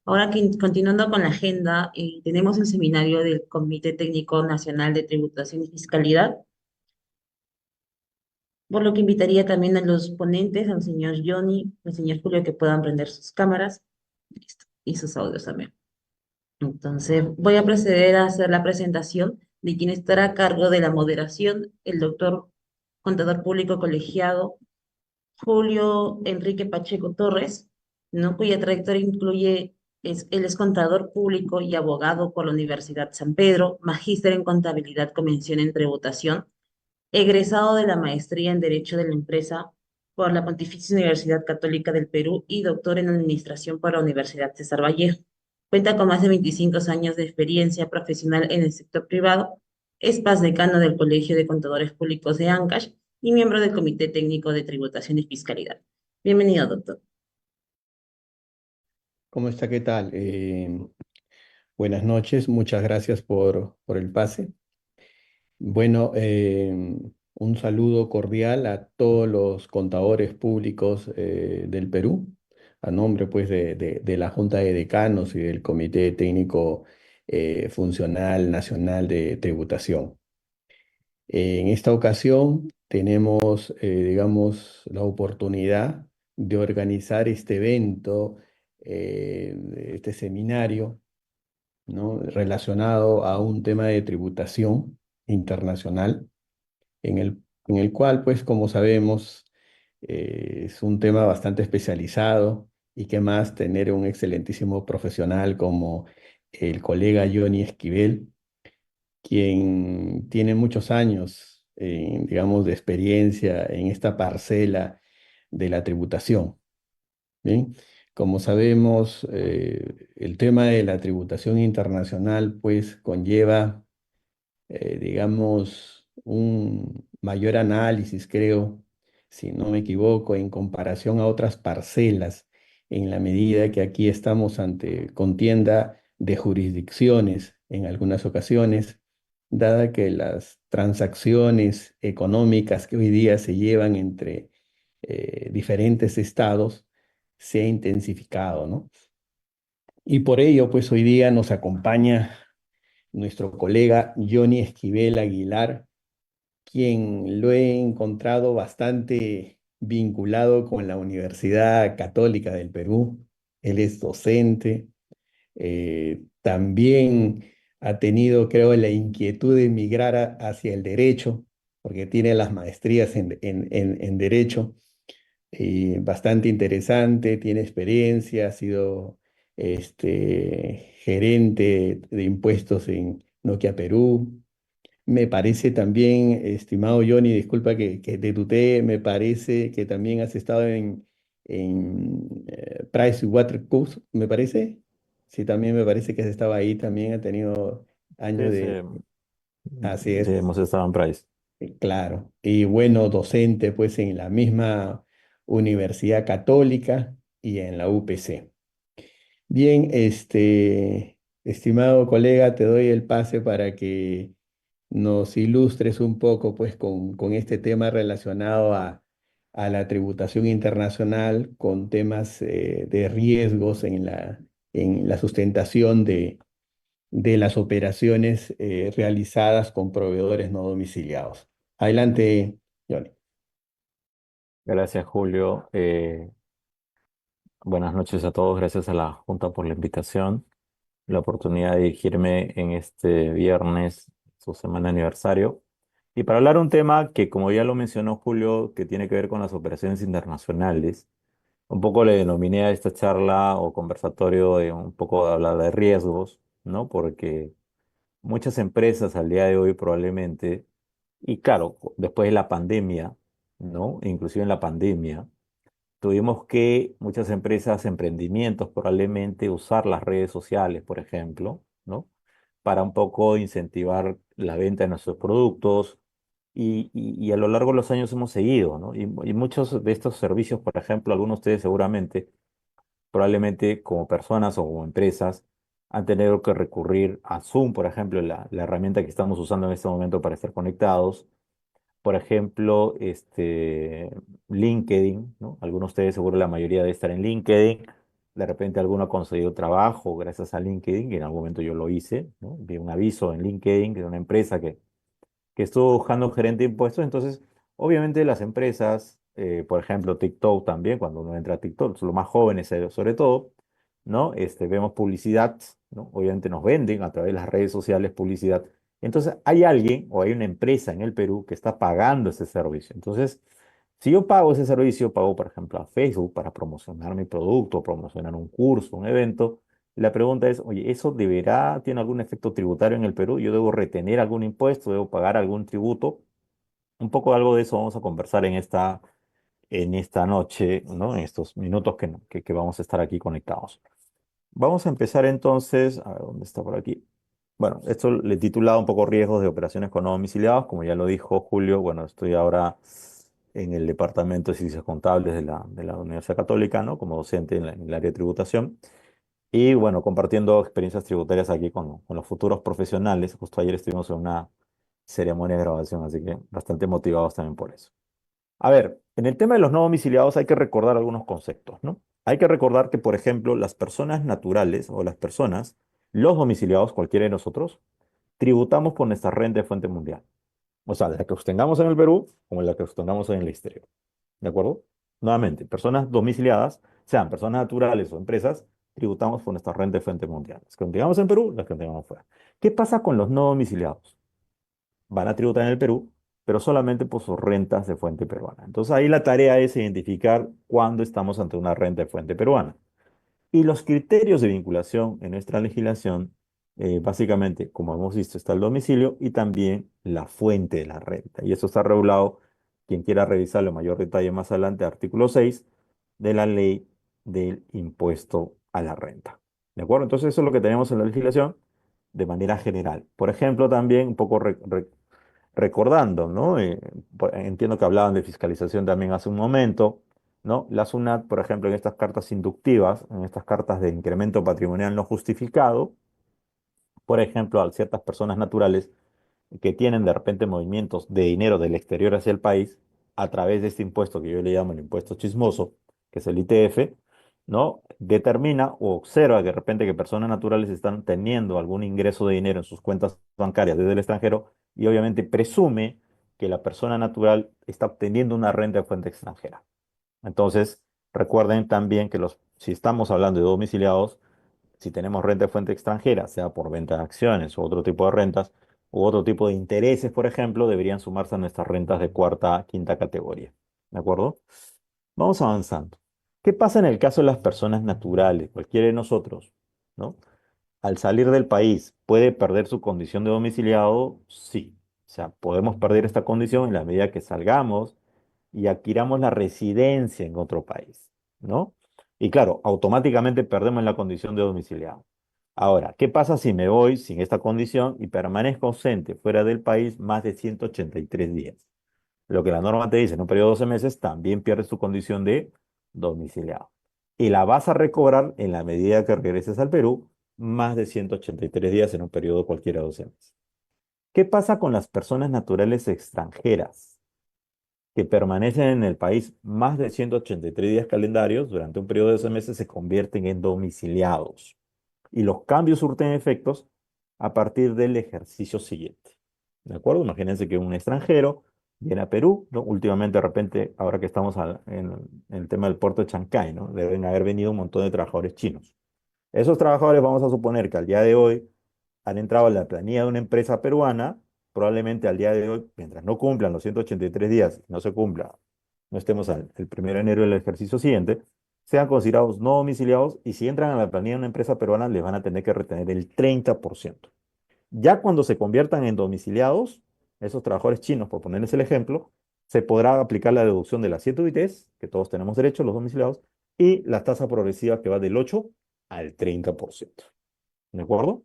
Ahora que continuando con la agenda, tenemos el seminario del Comité Técnico Nacional de Tributación y Fiscalidad, por lo que invitaría también a los ponentes, al señor Johnny, al señor Julio, que puedan prender sus cámaras. Listo, y sus audios también. Entonces, voy a proceder a hacer la presentación de quien estará a cargo de la moderación, el doctor contador público colegiado Julio Enrique Pacheco Torres, ¿no? Cuya trayectoria incluye, él es contador público y abogado por la Universidad San Pedro, magíster en contabilidad con mención en tributación, egresado de la maestría en Derecho de la Empresa por la Pontificia Universidad Católica del Perú y doctor en Administración por la Universidad César Vallejo. Cuenta con más de 25 años de experiencia profesional en el sector privado, es paz decano del Colegio de Contadores Públicos de Ancash y miembro del Comité Técnico de Tributación y Fiscalidad. Bienvenido, doctor. ¿Cómo está? ¿Qué tal? Buenas noches, muchas gracias por el pase. Bueno, un saludo cordial a todos los contadores públicos del Perú, a nombre pues de la Junta de Decanos y del Comité Técnico Funcional Nacional de Tributación. En esta ocasión tenemos, la oportunidad de organizar este evento, este seminario, ¿no? Relacionado a un tema de tributación internacional, en el cual, pues, como sabemos, es un tema bastante especializado y que más tener un excelentísimo profesional como el colega Johnny Esquivel, quien tiene muchos años, de experiencia en esta parcela de la tributación. Bien, como sabemos, el tema de la tributación internacional pues conlleva, un mayor análisis, creo, si no me equivoco, en comparación a otras parcelas, en la medida que aquí estamos ante contienda de jurisdicciones en algunas ocasiones, dada que las transacciones económicas que hoy día se llevan entre diferentes estados se ha intensificado, ¿no? Y por ello, pues hoy día nos acompaña nuestro colega Johnny Esquivel Aguilar, quien lo he encontrado bastante vinculado con la Universidad Católica del Perú. Él es docente, también ha tenido, creo, la inquietud de migrar hacia el derecho, porque tiene las maestrías en derecho, bastante interesante, tiene experiencia, ha sido gerente de impuestos en Nokia Perú. Me parece también, estimado Johnny, disculpa que te tutee, me parece que también has estado en PricewaterhouseCoopers, me parece. Sí, también me parece que has estado ahí, también ha tenido años Sí, sí, de... Así sí, es, hemos estado en Price. claro. Y bueno, docente pues en la misma Universidad Católica y en la UPC. Bien, estimado colega, te doy el pase para que nos ilustres un poco pues con este tema relacionado a la tributación internacional, con temas de riesgos en la sustentación de las operaciones realizadas con proveedores no domiciliados. Adelante, Johnny. Gracias, Julio. Buenas noches a todos. Gracias a la Junta por la invitación, la oportunidad de dirigirme en este viernes, su semana aniversario, y para hablar un tema que, como ya lo mencionó Julio, que tiene que ver con las operaciones internacionales. Un poco le denominé a esta charla o conversatorio de un poco de hablar de riesgos, ¿no? Porque muchas empresas al día de hoy probablemente, y claro, después de la pandemia, ¿no? Inclusive en la pandemia, tuvimos que muchas empresas, emprendimientos probablemente usar las redes sociales, por ejemplo, ¿no? Para un poco incentivar la venta de nuestros productos y a lo largo de los años hemos seguido, ¿no? Y muchos de estos servicios, por ejemplo, algunos de ustedes seguramente probablemente como personas o como empresas han tenido que recurrir a Zoom, por ejemplo, la herramienta que estamos usando en este momento para estar conectados. Por ejemplo, LinkedIn, ¿no? Algunos de ustedes, seguro la mayoría debe estar en LinkedIn, De repente alguno ha conseguido trabajo gracias a LinkedIn, que en algún momento yo lo hice, ¿no? Vi un aviso en LinkedIn de una empresa que estuvo buscando un gerente de impuestos. Entonces, obviamente las empresas, por ejemplo, TikTok también, cuando uno entra a TikTok, son los más jóvenes sobre todo, ¿no? Vemos publicidad, ¿no? Obviamente nos venden a través de las redes sociales publicidad. Entonces, hay alguien o hay una empresa en el Perú que está pagando ese servicio. Entonces, si yo pago ese servicio, pago, por ejemplo, a Facebook para promocionar mi producto, promocionar un curso, un evento. La pregunta es, oye, ¿eso tiene algún efecto tributario en el Perú? ¿Yo debo retener algún impuesto? ¿Debo pagar algún tributo? Un poco algo de eso vamos a conversar en esta noche, ¿no? En estos minutos que vamos a estar aquí conectados. Vamos a empezar entonces, a ver, ¿dónde está por aquí? Bueno, esto le he titulado un poco riesgos de operaciones con no domiciliados. Como ya lo dijo Julio, bueno, estoy ahora en el Departamento de Ciencias Contables de la Universidad Católica, ¿no? Como docente en el área de tributación. Y bueno, compartiendo experiencias tributarias aquí con los futuros profesionales. Justo ayer estuvimos en una ceremonia de grabación, así que bastante motivados también por eso. A ver, en el tema de los no domiciliados hay que recordar algunos conceptos, ¿no? Hay que recordar que, por ejemplo, las personas naturales o las personas, los domiciliados, cualquiera de nosotros, tributamos por nuestra renta de fuente mundial. O sea, la que obtengamos en el Perú como la que obtengamos en el exterior. ¿De acuerdo? Nuevamente, personas domiciliadas, sean personas naturales o empresas, tributamos por nuestra renta de fuente mundial. Las que obtengamos en Perú, las que obtengamos fuera. ¿Qué pasa con los no domiciliados? Van a tributar en el Perú, pero solamente por sus rentas de fuente peruana. Entonces ahí la tarea es identificar cuándo estamos ante una renta de fuente peruana. Y los criterios de vinculación en nuestra legislación, básicamente, como hemos visto, está el domicilio y también la fuente de la renta. Y eso está regulado, quien quiera revisarlo en mayor detalle más adelante, artículo 6 de la ley del impuesto a la renta. ¿De acuerdo? Entonces eso es lo que tenemos en la legislación de manera general. Por ejemplo, también un poco recordando, ¿no? Entiendo que hablaban de fiscalización también hace un momento, ¿no? La SUNAT, por ejemplo, en estas cartas inductivas, en estas cartas de incremento patrimonial no justificado, por ejemplo, a ciertas personas naturales que tienen de repente movimientos de dinero del exterior hacia el país a través de este impuesto que yo le llamo el impuesto chismoso, que es el ITF, ¿no? Determina o observa que de repente que personas naturales están teniendo algún ingreso de dinero en sus cuentas bancarias desde el extranjero y obviamente presume que la persona natural está obteniendo una renta de fuente extranjera. Entonces, recuerden también que si estamos hablando de domiciliados, si tenemos renta de fuente extranjera, sea por venta de acciones u otro tipo de rentas, u otro tipo de intereses, por ejemplo, deberían sumarse a nuestras rentas de cuarta, quinta categoría. ¿De acuerdo? Vamos avanzando. ¿Qué pasa en el caso de las personas naturales, cualquiera de nosotros, ¿no? Al salir del país, ¿puede perder su condición de domiciliado? Sí. O sea, podemos perder esta condición en la medida que salgamos y adquiramos la residencia en otro país, ¿no? Y claro, automáticamente perdemos la condición de domiciliado. Ahora, ¿qué pasa si me voy sin esta condición y permanezco ausente fuera del país más de 183 días? Lo que la norma te dice en un periodo de 12 meses, también pierdes tu condición de domiciliado. Y la vas a recobrar en la medida que regreses al Perú más de 183 días en un periodo cualquiera de 12 meses. ¿Qué pasa con las personas naturales extranjeras que permanecen en el país más de 183 días calendarios durante un periodo de 12 meses? Se convierten en domiciliados? Y los cambios surten efectos a partir del ejercicio siguiente. ¿De acuerdo? Imagínense que un extranjero viene a Perú, ¿no? Últimamente, de repente, ahora que estamos en el tema del puerto de Chancay, ¿no? Deben haber venido un montón de trabajadores chinos. Esos trabajadores, vamos a suponer que al día de hoy han entrado a la planilla de una empresa peruana, probablemente al día de hoy, mientras no cumplan los 183 días, no se cumpla, no estemos el 1 de enero del ejercicio siguiente, sean considerados no domiciliados y si entran a la planilla de una empresa peruana, les van a tener que retener el 30%. Ya cuando se conviertan en domiciliados, esos trabajadores chinos, por ponerles el ejemplo, se podrá aplicar la deducción de las 7 UITs, que todos tenemos derecho, los domiciliados, y la tasa progresiva que va del 8 al 30%. ¿De acuerdo?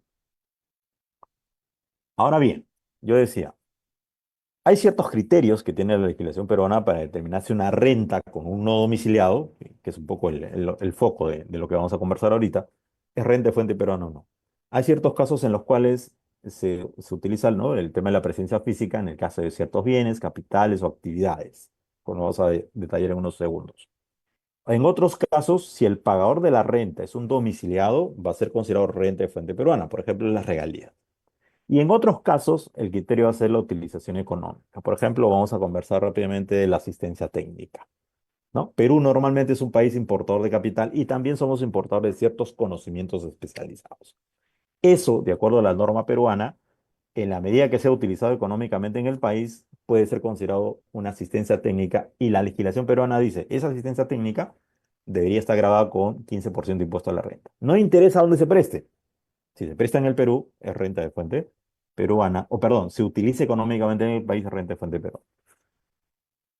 Ahora bien, yo decía, hay ciertos criterios que tiene la legislación peruana para determinar si una renta con un no domiciliado, que es un poco el foco de lo que vamos a conversar ahorita, es renta de fuente peruana o no. Hay ciertos casos en los cuales se utiliza, ¿no?, el tema de la presencia física en el caso de ciertos bienes, capitales o actividades, como vamos a detallar en unos segundos. En otros casos, si el pagador de la renta es un domiciliado, va a ser considerado renta de fuente peruana, por ejemplo, las regalías. Y en otros casos, el criterio va a ser la utilización económica. Por ejemplo, vamos a conversar rápidamente de la asistencia técnica, ¿no? Perú normalmente es un país importador de capital y también somos importadores de ciertos conocimientos especializados. Eso, de acuerdo a la norma peruana, en la medida que sea utilizado económicamente en el país, puede ser considerado una asistencia técnica y la legislación peruana dice, esa asistencia técnica debería estar grabada con 15% de impuesto a la renta. No interesa dónde se preste. Si se presta en el Perú, es renta de fuente peruana, o perdón, se utiliza económicamente en el país, es renta de fuente peruana.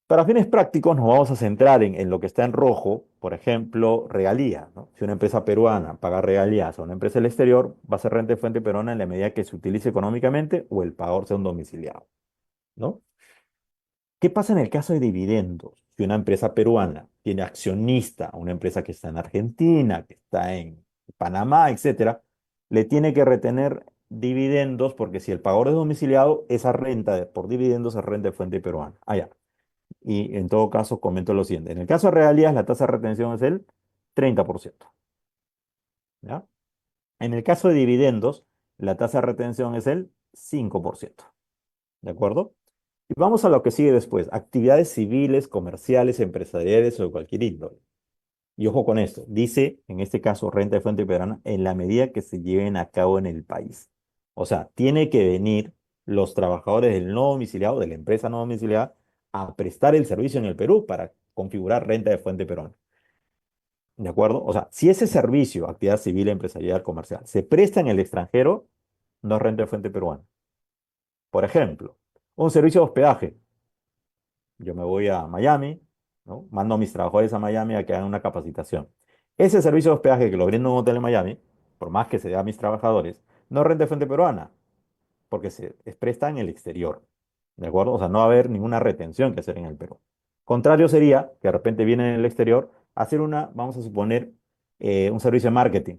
Para fines prácticos nos vamos a centrar en lo que está en rojo, por ejemplo, regalías, ¿no? Si una empresa peruana paga regalías a una empresa del exterior, va a ser renta de fuente peruana en la medida que se utilice económicamente o el pagador sea un domiciliado, ¿no? ¿Qué pasa en el caso de dividendos? Si una empresa peruana tiene accionista a una empresa que está en Argentina, que está en Panamá, etcétera, le tiene que retener dividendos porque si el pagador es domiciliado, esa renta por dividendos es renta de fuente peruana. Ah, ya. Y en todo caso, comento lo siguiente. En el caso de regalías, la tasa de retención es el 30%. ¿Ya? En el caso de dividendos, la tasa de retención es el 5%. ¿De acuerdo? Y vamos a lo que sigue después. Actividades civiles, comerciales, empresariales o de cualquier índole. Y ojo con esto. Dice, en este caso, renta de fuente peruana, en la medida que se lleven a cabo en el país. O sea, tiene que venir los trabajadores del no domiciliado, de la empresa no domiciliada, a prestar el servicio en el Perú para configurar renta de fuente peruana. ¿De acuerdo? O sea, si ese servicio, actividad civil, empresarial, comercial, se presta en el extranjero, no es renta de fuente peruana. Por ejemplo, un servicio de hospedaje. Yo me voy a Miami, ¿no? Mando a mis trabajadores a Miami a que hagan una capacitación. Ese servicio de hospedaje que lo brinda un hotel en Miami, por más que se dé a mis trabajadores, no es renta de fuente peruana, porque se presta en el exterior. ¿De acuerdo? O sea, no va a haber ninguna retención que hacer en el Perú. Contrario sería que de repente viene en el exterior a hacer una, vamos a suponer, un servicio de marketing,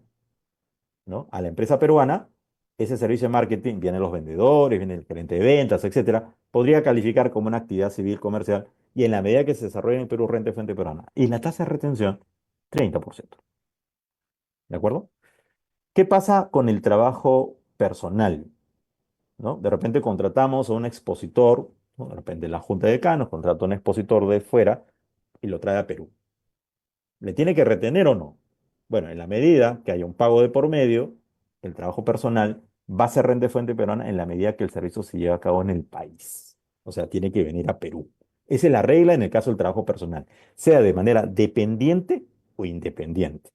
¿no? A la empresa peruana, ese servicio de marketing, vienen los vendedores, viene el gerente de ventas, etcétera, podría calificar como una actividad civil comercial y en la medida que se desarrolle en el Perú, renta de fuente peruana. Y la tasa de retención, 30%. ¿De acuerdo? ¿Qué pasa con el trabajo personal? ¿No? De repente contratamos a un expositor, ¿no? De repente la Junta de Decanos contrata a un expositor de fuera y lo trae a Perú. ¿Le tiene que retener o no? Bueno, en la medida que haya un pago de por medio, el trabajo personal va a ser renta de fuente peruana en la medida que el servicio se lleve a cabo en el país. O sea, tiene que venir a Perú. Esa es la regla en el caso del trabajo personal, sea de manera dependiente o independiente.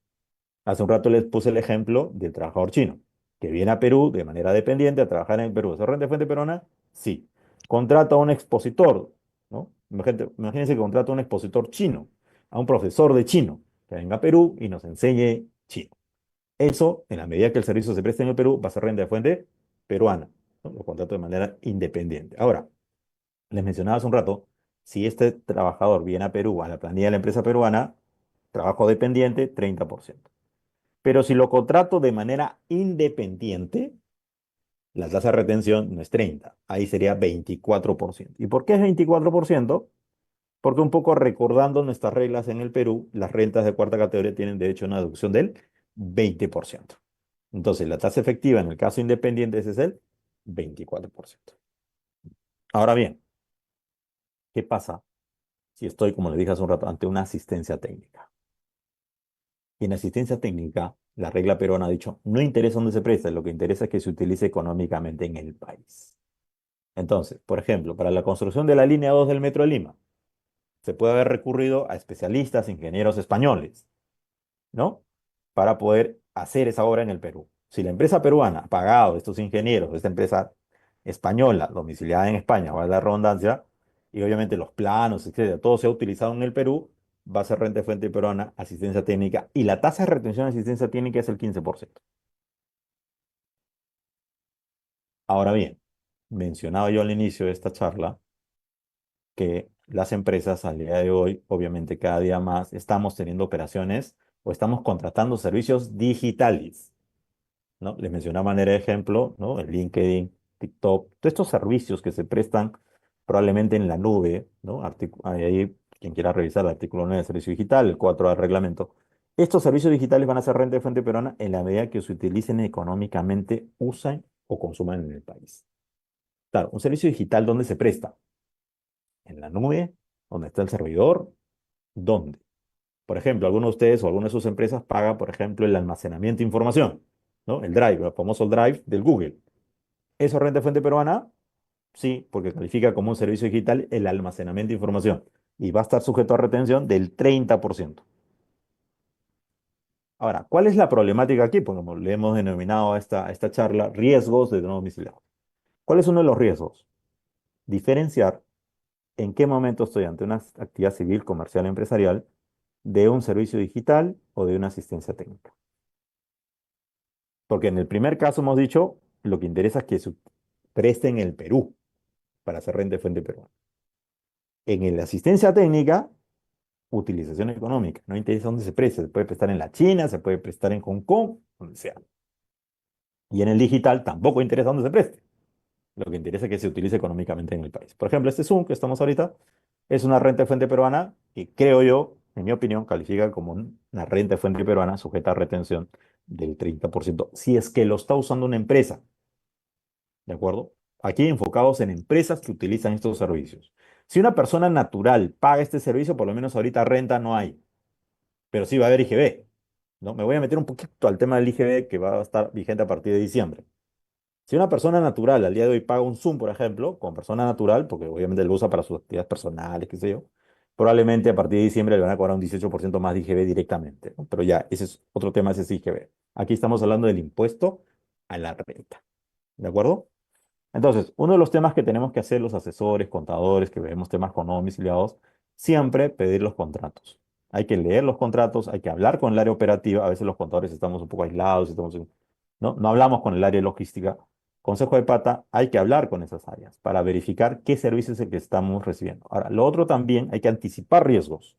Hace un rato les puse el ejemplo del trabajador chino, que viene a Perú de manera dependiente a trabajar en el Perú. ¿Es renta de fuente peruana? Sí. Contrata a un expositor, ¿no? Imagínense que contrata a un expositor chino, a un profesor de chino, que venga a Perú y nos enseñe chino. Eso, en la medida que el servicio se preste en el Perú, va a ser renta de fuente peruana, ¿no? Lo contrato de manera independiente. Ahora, les mencionaba hace un rato, si este trabajador viene a Perú, a la planilla de la empresa peruana, trabajo dependiente, 30%. Pero si lo contrato de manera independiente, la tasa de retención no es 30, ahí sería 24%. ¿Y por qué es 24%? Porque un poco recordando nuestras reglas en el Perú, las rentas de cuarta categoría tienen derecho a una deducción del 20%. Entonces, la tasa efectiva en el caso independiente ese es el 24%. Ahora bien, ¿qué pasa si estoy, como le dije hace un rato, ante una asistencia técnica? Y en asistencia técnica, la regla peruana ha dicho, no interesa dónde se presta, lo que interesa es que se utilice económicamente en el país. Entonces, por ejemplo, para la construcción de la línea 2 del Metro de Lima, se puede haber recurrido a especialistas, ingenieros españoles, ¿no? Para poder hacer esa obra en el Perú. Si la empresa peruana ha pagado a estos ingenieros, esta empresa española, domiciliada en España, vale la redundancia, y obviamente los planos, etcétera, todo se ha utilizado en el Perú, va a ser renta de fuente peruana, asistencia técnica, y la tasa de retención de asistencia técnica es el 15%. Ahora bien, mencionaba yo al inicio de esta charla que las empresas al día de hoy, obviamente cada día más, estamos teniendo operaciones o estamos contratando servicios digitales, ¿no? Les mencioné a manera de ejemplo, ¿no? El LinkedIn, TikTok, todos estos servicios que se prestan probablemente en la nube, ¿no? Ahí quien quiera revisar el artículo 9 del servicio digital, el 4 del reglamento, estos servicios digitales van a ser renta de fuente peruana en la medida que se utilicen económicamente, usen o consuman en el país. Claro, un servicio digital, ¿dónde se presta? En la nube, donde está el servidor, ¿dónde? Por ejemplo, algunos de ustedes o alguna de sus empresas paga, por ejemplo, el almacenamiento de información, ¿no? El Drive, el famoso Drive del Google. ¿Eso es renta de fuente peruana? Sí, porque califica como un servicio digital el almacenamiento de información y va a estar sujeto a retención del 30%. Ahora, ¿cuál es la problemática aquí? Pues como le hemos denominado a esta charla, riesgos de no domiciliado. ¿Cuál es uno de los riesgos? Diferenciar en qué momento estoy ante una actividad civil, comercial, empresarial, de un servicio digital o de una asistencia técnica. Porque en el primer caso hemos dicho, lo que interesa es que se preste en el Perú para hacer renta de fuente peruana. En la asistencia técnica, utilización económica. No interesa dónde se preste. Se puede prestar en la China, se puede prestar en Hong Kong, donde sea. Y en el digital tampoco interesa dónde se preste. Lo que interesa es que se utilice económicamente en el país. Por ejemplo, este Zoom que estamos ahorita es una renta de fuente peruana que creo yo, en mi opinión, califica como una renta de fuente peruana sujeta a retención del 30%, si es que lo está usando una empresa. ¿De acuerdo? Aquí enfocados en empresas que utilizan estos servicios. Si una persona natural paga este servicio, por lo menos ahorita renta no hay, pero sí va a haber IGB, ¿no? Me voy a meter un poquito al tema del IGB que va a estar vigente a partir de diciembre. Si una persona natural al día de hoy paga un Zoom, por ejemplo, como persona natural, porque obviamente lo usa para sus actividades personales, qué sé yo, probablemente a partir de diciembre le van a cobrar un 18% más de IGB directamente, ¿no? Pero ya, ese es otro tema, ese es IGB. Aquí estamos hablando del impuesto a la renta, ¿de acuerdo? Entonces, uno de los temas que tenemos que hacer los asesores, contadores, que vemos temas con no domiciliados, siempre pedir los contratos. Hay que leer los contratos, hay que hablar con el área operativa. A veces los contadores estamos un poco aislados, no hablamos con el área de logística. Consejo de pata, hay que hablar con esas áreas para verificar qué servicios es el que estamos recibiendo. Ahora, lo otro también, hay que anticipar riesgos.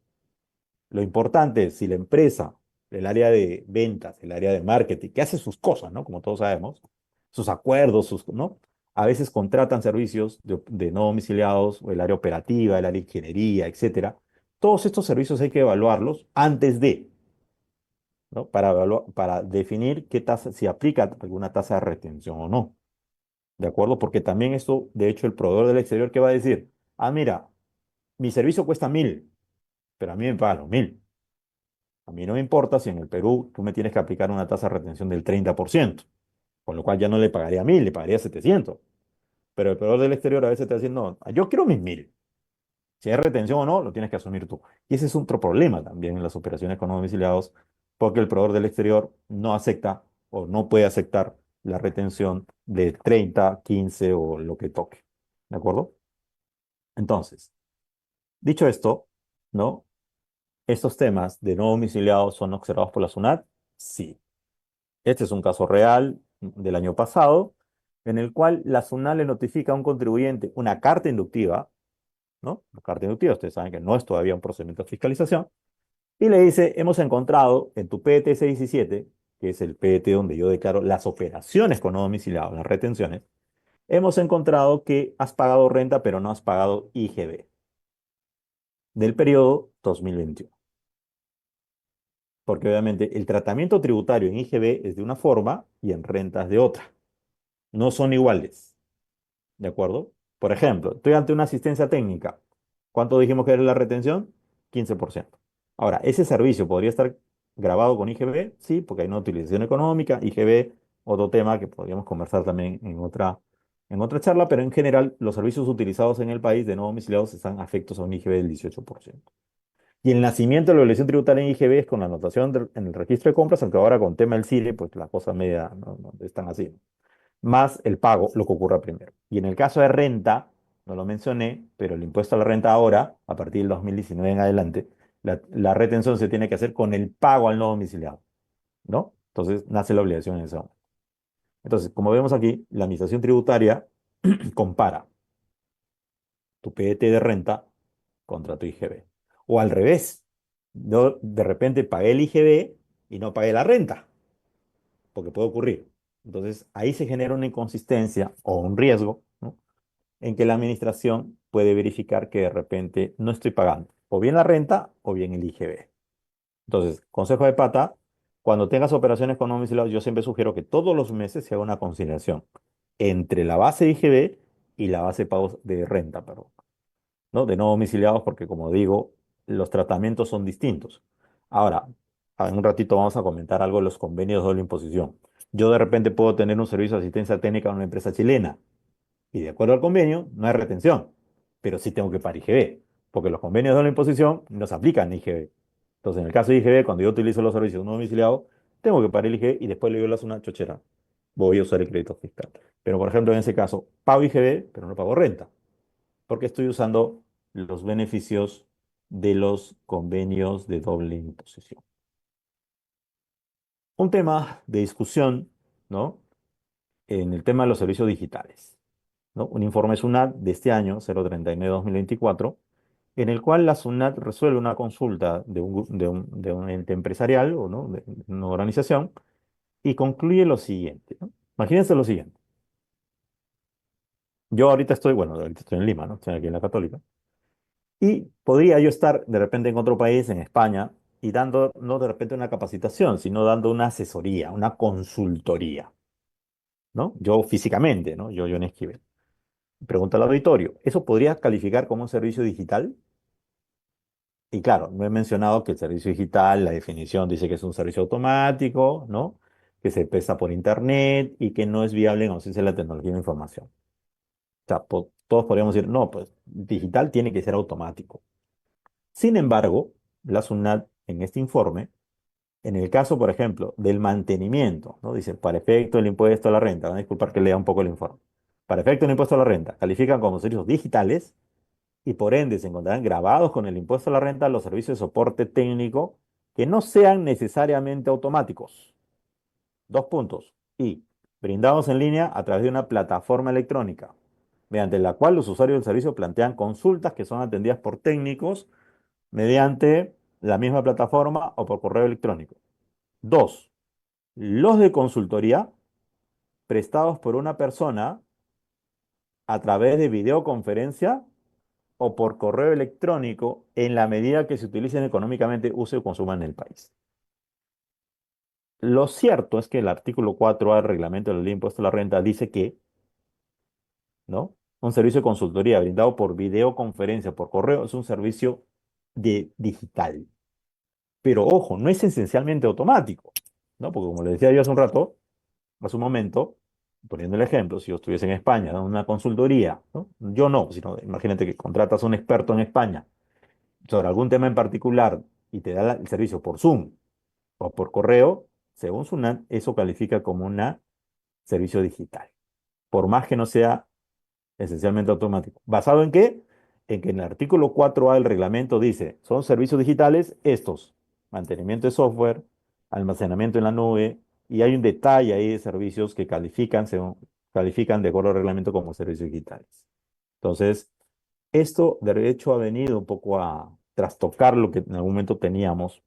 Lo importante es si la empresa, el área de ventas, el área de marketing, que hace sus cosas, ¿no? Como todos sabemos, sus acuerdos, ¿no? A veces contratan servicios de no domiciliados, o el área operativa, el área de ingeniería, etcétera. Todos estos servicios hay que evaluarlos antes de, ¿no? Para definir qué tasa, si aplica alguna tasa de retención o no. ¿De acuerdo? Porque también esto, de hecho, el proveedor del exterior, ¿qué va a decir? Ah, mira, mi servicio cuesta 1.000, pero a mí me pagan los 1.000. A mí no me importa si en el Perú tú me tienes que aplicar una tasa de retención del 30%, con lo cual ya no le pagaría 1.000, le pagaría 700. Pero el proveedor del exterior a veces te va diciendo, no, yo quiero mis 1.000. Si hay retención o no, lo tienes que asumir tú. Y ese es otro problema también en las operaciones con no domiciliados, porque el proveedor del exterior no acepta o no puede aceptar la retención de 30, 15 o lo que toque. ¿De acuerdo? Entonces, dicho esto, ¿no? ¿Estos temas de no domiciliados son observados por la SUNAT? Sí. Este es un caso real del año pasado, en el cual la SUNAT le notifica a un contribuyente una carta inductiva, ¿no? La carta inductiva, ustedes saben que no es todavía un procedimiento de fiscalización, y le dice, hemos encontrado en tu PET 617, que es el PET donde yo declaro las operaciones con no domiciliados, las retenciones, hemos encontrado que has pagado renta, pero no has pagado IGB del periodo 2021. Porque obviamente el tratamiento tributario en IGB es de una forma y en rentas de otra. No son iguales. ¿De acuerdo? Por ejemplo, estoy ante una asistencia técnica. ¿Cuánto dijimos que era la retención? 15%. Ahora, ¿ese servicio podría estar grabado con IGB? Sí, porque hay una utilización económica, IGB, otro tema que podríamos conversar también en otra charla, pero en general los servicios utilizados en el país de no domiciliados están afectos a un IGB del 18%. Y el nacimiento de la obligación tributaria en IGB es con la anotación en el registro de compras, aunque ahora con tema del CIRE, pues la cosa media no están así, más el pago, lo que ocurra primero. Y en el caso de renta, no lo mencioné, pero el impuesto a la renta ahora, a partir del 2019 en adelante, la retención se tiene que hacer con el pago al no domiciliado, ¿no? Entonces nace la obligación en ese momento. Entonces, como vemos aquí, la administración tributaria compara tu PET de renta contra tu IGB. O al revés, yo de repente pagué el IGB y no pagué la renta, porque puede ocurrir. Entonces, ahí se genera una inconsistencia o un riesgo, ¿no? En que la administración puede verificar que de repente no estoy pagando. o bien la renta o bien el IGB. Entonces, consejo de pata, cuando tengas operaciones con no domiciliados, yo siempre sugiero que todos los meses se haga una conciliación entre la base de IGB y la base de pagos de renta, perdón, ¿no? De no domiciliados, porque como digo, los tratamientos son distintos. Ahora, en un ratito vamos a comentar algo de los convenios de doble imposición. Yo de repente puedo tener un servicio de asistencia técnica en una empresa chilena y de acuerdo al convenio no hay retención, pero sí tengo que pagar IGB, porque los convenios de doble imposición no se aplican a IGB. Entonces, en el caso de IGB, cuando yo utilizo los servicios no domiciliados, tengo que pagar el IGB y después le doy una chochera. Voy a usar el crédito fiscal. Pero, por ejemplo, en ese caso, pago IGB, pero no pago renta porque estoy usando los beneficios de los convenios de doble imposición. Un tema de discusión, ¿no? En el tema de los servicios digitales, ¿no? Un informe SUNAT de este año, 039-2024, en el cual la SUNAT resuelve una consulta de un ente empresarial o ¿no? de una organización y concluye lo siguiente, ¿no? Imagínense lo siguiente. Yo ahorita estoy en Lima, ¿no? Estoy aquí en la Católica. Y podría yo estar de repente en otro país, en España, y dando no de repente una capacitación, sino dando una asesoría, una consultoría, ¿no? Yo físicamente, ¿no? Yo en Esquivel. Pregunta al auditorio, ¿eso podría calificar como un servicio digital? Y claro, no he mencionado que el servicio digital, la definición dice que es un servicio automático, ¿no? Que se presta por internet y que no es viable en ausencia de la tecnología de la información. O sea, todos podríamos decir, no, pues digital tiene que ser automático. Sin embargo, la SUNAT en este informe, en el caso, por ejemplo, del mantenimiento, ¿no? Dice, para efecto del impuesto a la renta, van a disculpar que lea un poco el informe. Para efecto del impuesto a la renta, califican como servicios digitales y por ende se encontrarán grabados con el impuesto a la renta los servicios de soporte técnico que no sean necesariamente automáticos. Dos puntos. Y brindados en línea a través de una plataforma electrónica, mediante la cual los usuarios del servicio plantean consultas que son atendidas por técnicos mediante la misma plataforma o por correo electrónico. Dos, los de consultoría prestados por una persona a través de videoconferencia o por correo electrónico en la medida que se utilicen económicamente, use o consuman en el país. Lo cierto es que el artículo 4A del reglamento de la ley de impuesto a la renta dice que, ¿no? Un servicio de consultoría brindado por videoconferencia, por correo, es un servicio digital. Pero ojo, no es esencialmente automático, ¿no? Porque como le decía yo hace un rato, hace un momento, poniendo el ejemplo, si yo estuviese en España dando una consultoría, ¿no? Yo no, sino imagínate que contratas a un experto en España sobre algún tema en particular y te da el servicio por Zoom o por correo, según SUNAT, eso califica como un servicio digital, por más que no sea esencialmente automático. ¿Basado en qué? En que en el artículo 4A del reglamento dice, son servicios digitales estos, mantenimiento de software, almacenamiento en la nube, y hay un detalle ahí de servicios que califican de acuerdo al reglamento como servicios digitales. Entonces, esto de hecho ha venido un poco a trastocar lo que en algún momento teníamos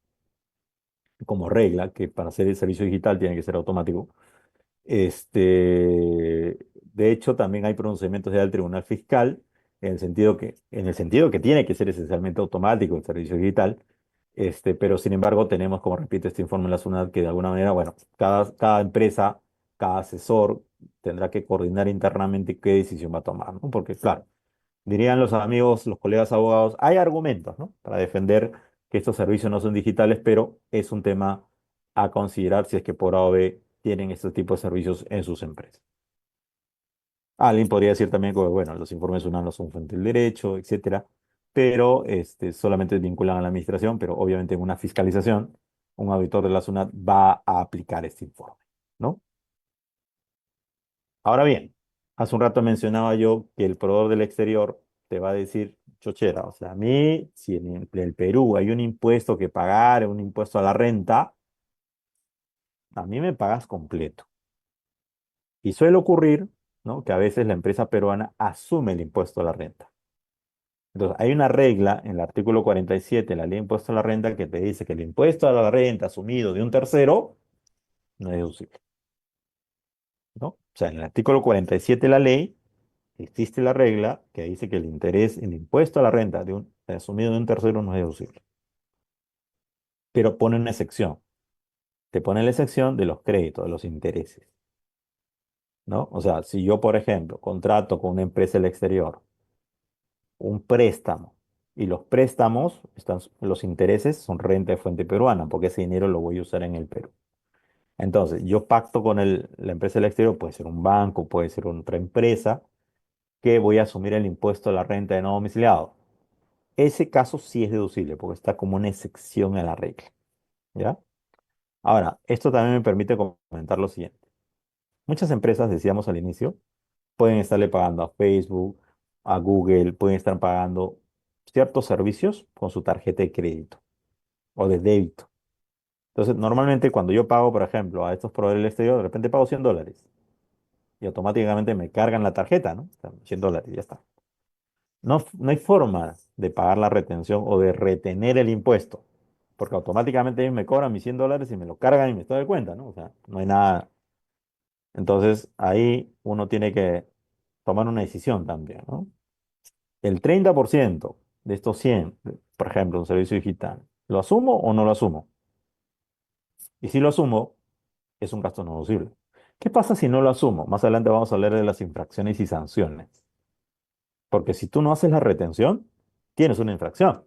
como regla, que para hacer el servicio digital tiene que ser automático. De hecho, también hay pronunciamientos del Tribunal Fiscal en el sentido que tiene que ser esencialmente automático el servicio digital, pero sin embargo tenemos, como repite este informe de la SUNAT, que de alguna manera, bueno, cada empresa, cada asesor tendrá que coordinar internamente qué decisión va a tomar, ¿no? Porque, claro, dirían los amigos, los colegas abogados, hay argumentos, ¿no? Para defender que estos servicios no son digitales, pero es un tema a considerar si es que por A o B tienen este tipo de servicios en sus empresas. Alguien podría decir también que, bueno, los informes UNAM no son fuente del derecho, etcétera, pero solamente vinculan a la administración, pero obviamente en una fiscalización, un auditor de la SUNAT va a aplicar este informe, ¿no? Ahora bien, hace un rato mencionaba yo que el proveedor del exterior te va a decir, chochera, o sea, a mí, si en el Perú hay un impuesto que pagar, un impuesto a la renta, a mí me pagas completo. Y suele ocurrir, ¿no? Que a veces la empresa peruana asume el impuesto a la renta. Entonces, hay una regla en el artículo 47 de la ley de impuesto a la renta que te dice que el impuesto a la renta asumido de un tercero no es deducible, ¿no? O sea, en el artículo 47 de la ley existe la regla que dice que el impuesto a la renta asumido de un tercero no es deducible. Pero pone una excepción. Te pone la excepción de los créditos, de los intereses, ¿no? O sea, si yo, por ejemplo, contrato con una empresa del exterior un préstamo y los préstamos, los intereses son renta de fuente peruana, porque ese dinero lo voy a usar en el Perú. Entonces, yo pacto con la empresa del exterior, puede ser un banco, puede ser otra empresa, que voy a asumir el impuesto a la renta de no domiciliado. Ese caso sí es deducible, porque está como una excepción a la regla, ¿ya? Ahora, esto también me permite comentar lo siguiente. Muchas empresas, decíamos al inicio, pueden estarle pagando a Facebook, a Google, pueden estar pagando ciertos servicios con su tarjeta de crédito o de débito. Entonces, normalmente cuando yo pago, por ejemplo, a estos proveedores del exterior, de repente pago $100 y automáticamente me cargan la tarjeta, ¿no? O sea, $100 y ya está. No, no hay forma de pagar la retención o de retener el impuesto, porque automáticamente ellos me cobran mis $100 y me lo cargan y me estoy de cuenta, ¿no? O sea, no hay nada. Entonces, ahí uno tiene que tomar una decisión también, ¿no? El 30% de estos 100, por ejemplo, un servicio digital, ¿lo asumo o no lo asumo? Y si lo asumo, es un gasto no deducible. ¿Qué pasa si no lo asumo? Más adelante vamos a hablar de las infracciones y sanciones. Porque si tú no haces la retención, tienes una infracción,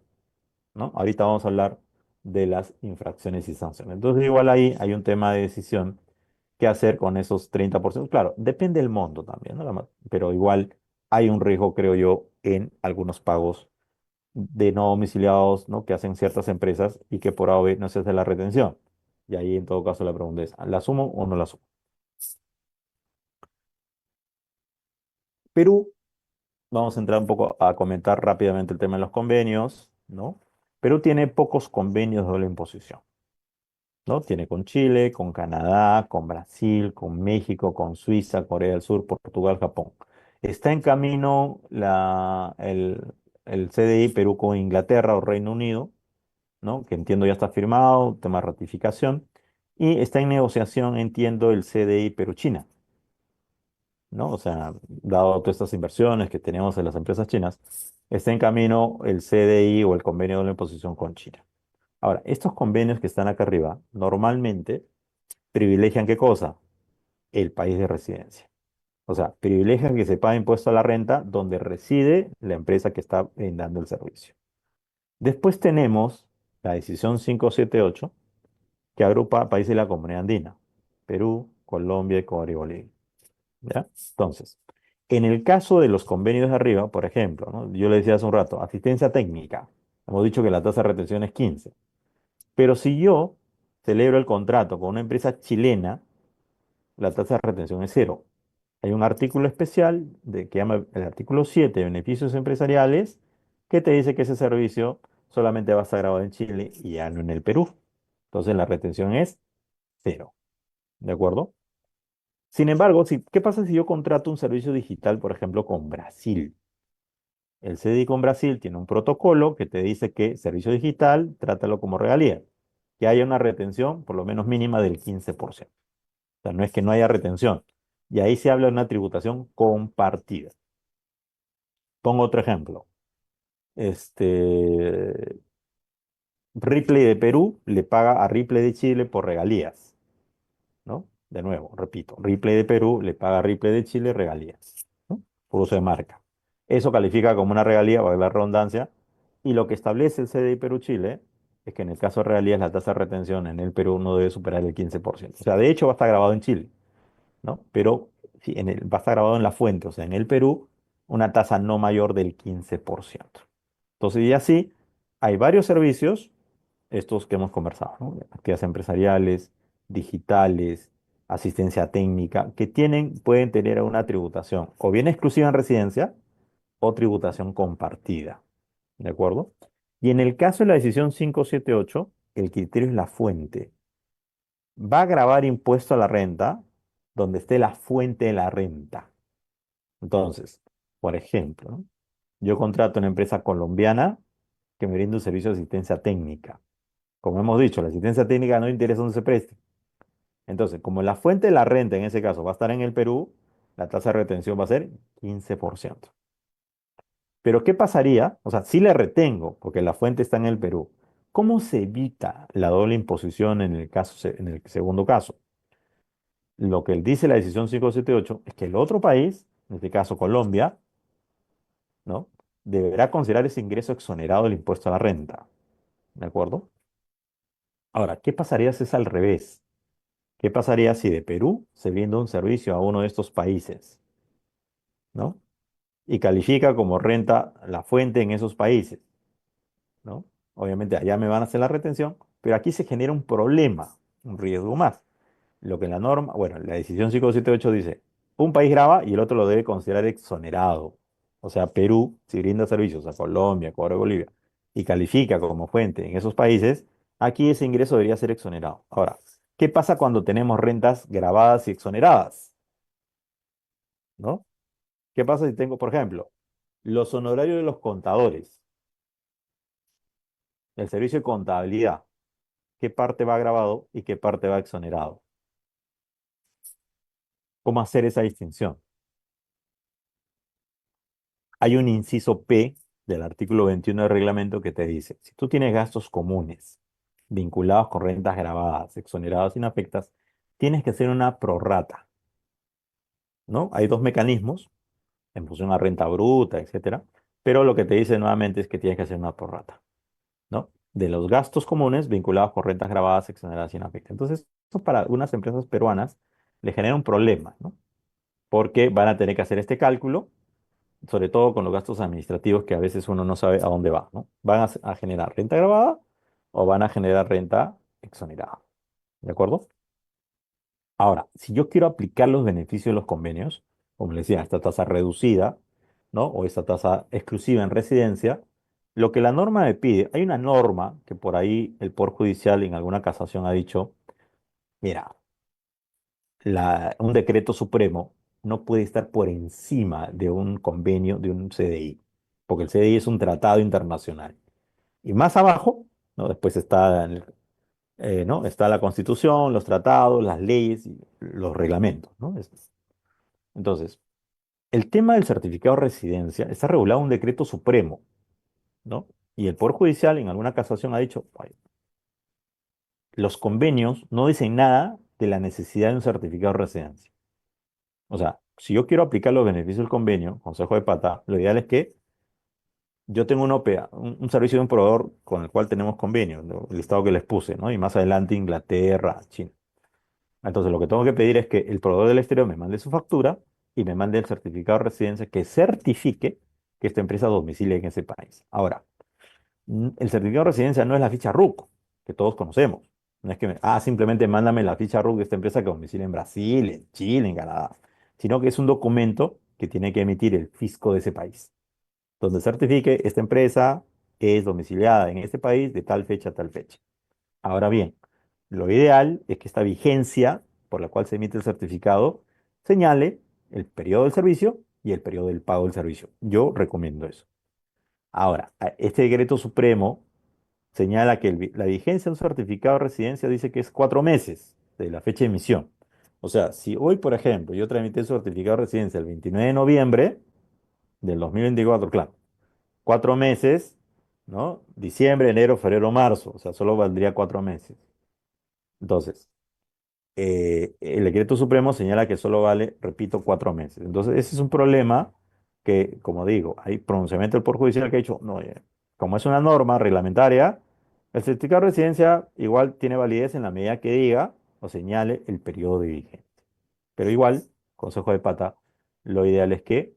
¿no? Ahorita vamos a hablar de las infracciones y sanciones. Entonces, igual ahí hay un tema de decisión qué hacer con esos 30%. Claro, depende del monto también, ¿no? Pero igual hay un riesgo, creo yo, en algunos pagos de no domiciliados, ¿no? Que hacen ciertas empresas y que por A o B no se hace la retención. Y ahí en todo caso la pregunta es, ¿la asumo o no la asumo? Perú, vamos a entrar un poco a comentar rápidamente el tema de los convenios, ¿no? Perú tiene pocos convenios de doble imposición, ¿no? Tiene con Chile, con Canadá, con Brasil, con México, con Suiza, Corea del Sur, Portugal, Japón. Está en camino el CDI Perú con Inglaterra o Reino Unido, ¿no? Que entiendo ya está firmado, tema de ratificación. Y está en negociación, entiendo, el CDI Perú-China, ¿no? O sea, dado todas estas inversiones que tenemos en las empresas chinas, está en camino el CDI o el convenio de la imposición con China. Ahora, estos convenios que están acá arriba normalmente privilegian ¿qué cosa? El país de residencia. O sea, privilegian que se pague impuesto a la renta donde reside la empresa que está brindando el servicio. Después tenemos la decisión 578 que agrupa países de la Comunidad Andina, Perú, Colombia, Ecuador y Bolivia. ¿Ya? Entonces, en el caso de los convenios de arriba, por ejemplo, ¿no? Yo le decía hace un rato, asistencia técnica, hemos dicho que la tasa de retención es 15, pero si yo celebro el contrato con una empresa chilena, la tasa de retención es cero. Hay un artículo especial que llama el artículo 7 de beneficios empresariales que te dice que ese servicio solamente va a estar grabado en Chile y ya no en el Perú. Entonces la retención es cero. ¿De acuerdo? Sin embargo, ¿qué pasa si yo contrato un servicio digital, por ejemplo, con Brasil? El CDI con Brasil tiene un protocolo que te dice que servicio digital, trátalo como regalía, que haya una retención por lo menos mínima del 15%. O sea, no es que no haya retención. Y ahí se habla de una tributación compartida. Pongo otro ejemplo. Este, Ripley de Perú le paga a Ripley de Chile por regalías, ¿no? De nuevo, repito, Ripley de Perú le paga a Ripley de Chile regalías, ¿no? Por uso de marca. Eso califica como una regalía, valga la redundancia, y lo que establece el CDI Perú-Chile es que en el caso de regalías la tasa de retención en el Perú no debe superar el 15%. O sea, de hecho va a estar grabado en Chile, ¿no? Pero sí, va a estar grabado en la fuente, o sea, en el Perú, una tasa no mayor del 15%. Entonces, y así, hay varios servicios, estos que hemos conversado, ¿no? Actividades empresariales, digitales, asistencia técnica, que pueden tener una tributación o bien exclusiva en residencia o tributación compartida, ¿de acuerdo? Y en el caso de la decisión 578, el criterio es la fuente. Va a grabar impuesto a la renta donde esté la fuente de la renta. Entonces, por ejemplo, ¿no? Yo contrato una empresa colombiana que me brinda un servicio de asistencia técnica. Como hemos dicho, la asistencia técnica no interesa donde se preste. Entonces, como la fuente de la renta en ese caso va a estar en el Perú, la tasa de retención va a ser 15%. Pero ¿qué pasaría? O sea, sí le retengo, porque la fuente está en el Perú. ¿Cómo se evita la doble imposición en el caso, en el segundo caso? Lo que dice la decisión 578 es que el otro país, en este caso Colombia, ¿no? Deberá considerar ese ingreso exonerado del impuesto a la renta. ¿De acuerdo? Ahora, ¿qué pasaría si es al revés? ¿Qué pasaría si de Perú se brinda un servicio a uno de estos países, ¿no? Y califica como renta la fuente en esos países, ¿no? Obviamente allá me van a hacer la retención, pero aquí se genera un problema, un riesgo más. Lo que la norma, bueno, la decisión 578 dice, un país graba y el otro lo debe considerar exonerado. O sea, Perú, si brinda servicios a Colombia, Ecuador y Bolivia, y califica como fuente en esos países, aquí ese ingreso debería ser exonerado. Ahora, ¿qué pasa cuando tenemos rentas grabadas y exoneradas? ¿No? ¿Qué pasa si tengo, por ejemplo, los honorarios de los contadores, el servicio de contabilidad? ¿Qué parte va grabado y qué parte va exonerado? ¿Cómo hacer esa distinción? Hay un inciso P del artículo 21 del reglamento que te dice, si tú tienes gastos comunes vinculados con rentas grabadas, exoneradas, inafectas, tienes que hacer una prorrata, ¿no? Hay dos mecanismos en función a renta bruta, etcétera, pero lo que te dice nuevamente es que tienes que hacer una prorrata, ¿no? De los gastos comunes vinculados con rentas grabadas, exoneradas, inafectas. Entonces, eso para algunas empresas peruanas le genera un problema, ¿no? Porque van a tener que hacer este cálculo sobre todo con los gastos administrativos que a veces uno no sabe a dónde va, ¿no? ¿Van a generar renta grabada o van a generar renta exonerada? ¿De acuerdo? Ahora, si yo quiero aplicar los beneficios de los convenios, como les decía, esta tasa reducida, ¿no? O esta tasa exclusiva en residencia, lo que la norma me pide, hay una norma que por ahí el Poder Judicial en alguna casación ha dicho, mira, un decreto supremo no puede estar por encima de un convenio de un CDI, porque el CDI es un tratado internacional. Y más abajo, ¿no? Después está, ¿no? Está la Constitución, los tratados, las leyes y los reglamentos, ¿no? Entonces, el tema del certificado de residencia está regulado en un decreto supremo, ¿no? Y el Poder Judicial en alguna casación ha dicho, "Oye, los convenios no dicen nada de la necesidad de un certificado de residencia. O sea, si yo quiero aplicar los beneficios del convenio, Consejo de Pata, lo ideal es que yo tengo un OPA, un servicio de un proveedor con el cual tenemos convenio, ¿no? El listado que les puse, ¿no? Y más adelante Inglaterra, China. Entonces, lo que tengo que pedir es que el proveedor del exterior me mande su factura y me mande el certificado de residencia que certifique que esta empresa domicilia en ese país. Ahora, el certificado de residencia no es la ficha RUC, que todos conocemos. No es que, simplemente mándame la ficha RUC de esta empresa que domicilia en Brasil, en Chile, en Canadá, sino que es un documento que tiene que emitir el fisco de ese país, donde certifique esta empresa es domiciliada en este país de tal fecha a tal fecha. Ahora bien, lo ideal es que esta vigencia por la cual se emite el certificado señale el periodo del servicio y el periodo del pago del servicio. Yo recomiendo eso. Ahora, este decreto supremo señala que la vigencia de un certificado de residencia dice que es 4 meses de la fecha de emisión. O sea, si hoy, por ejemplo, yo tramité el certificado de residencia el 29 de noviembre del 2024, claro, 4 meses, ¿no? Diciembre, enero, febrero, marzo, o sea, solo valdría 4 meses. Entonces, el decreto supremo señala que solo vale, repito, 4 meses. Entonces, ese es un problema que, como digo, hay pronunciamiento del Poder Judicial que ha dicho, no, como es una norma reglamentaria, el certificado de residencia igual tiene validez en la medida que diga o señale el periodo de vigencia. Pero igual, Consejo de Pata, lo ideal es que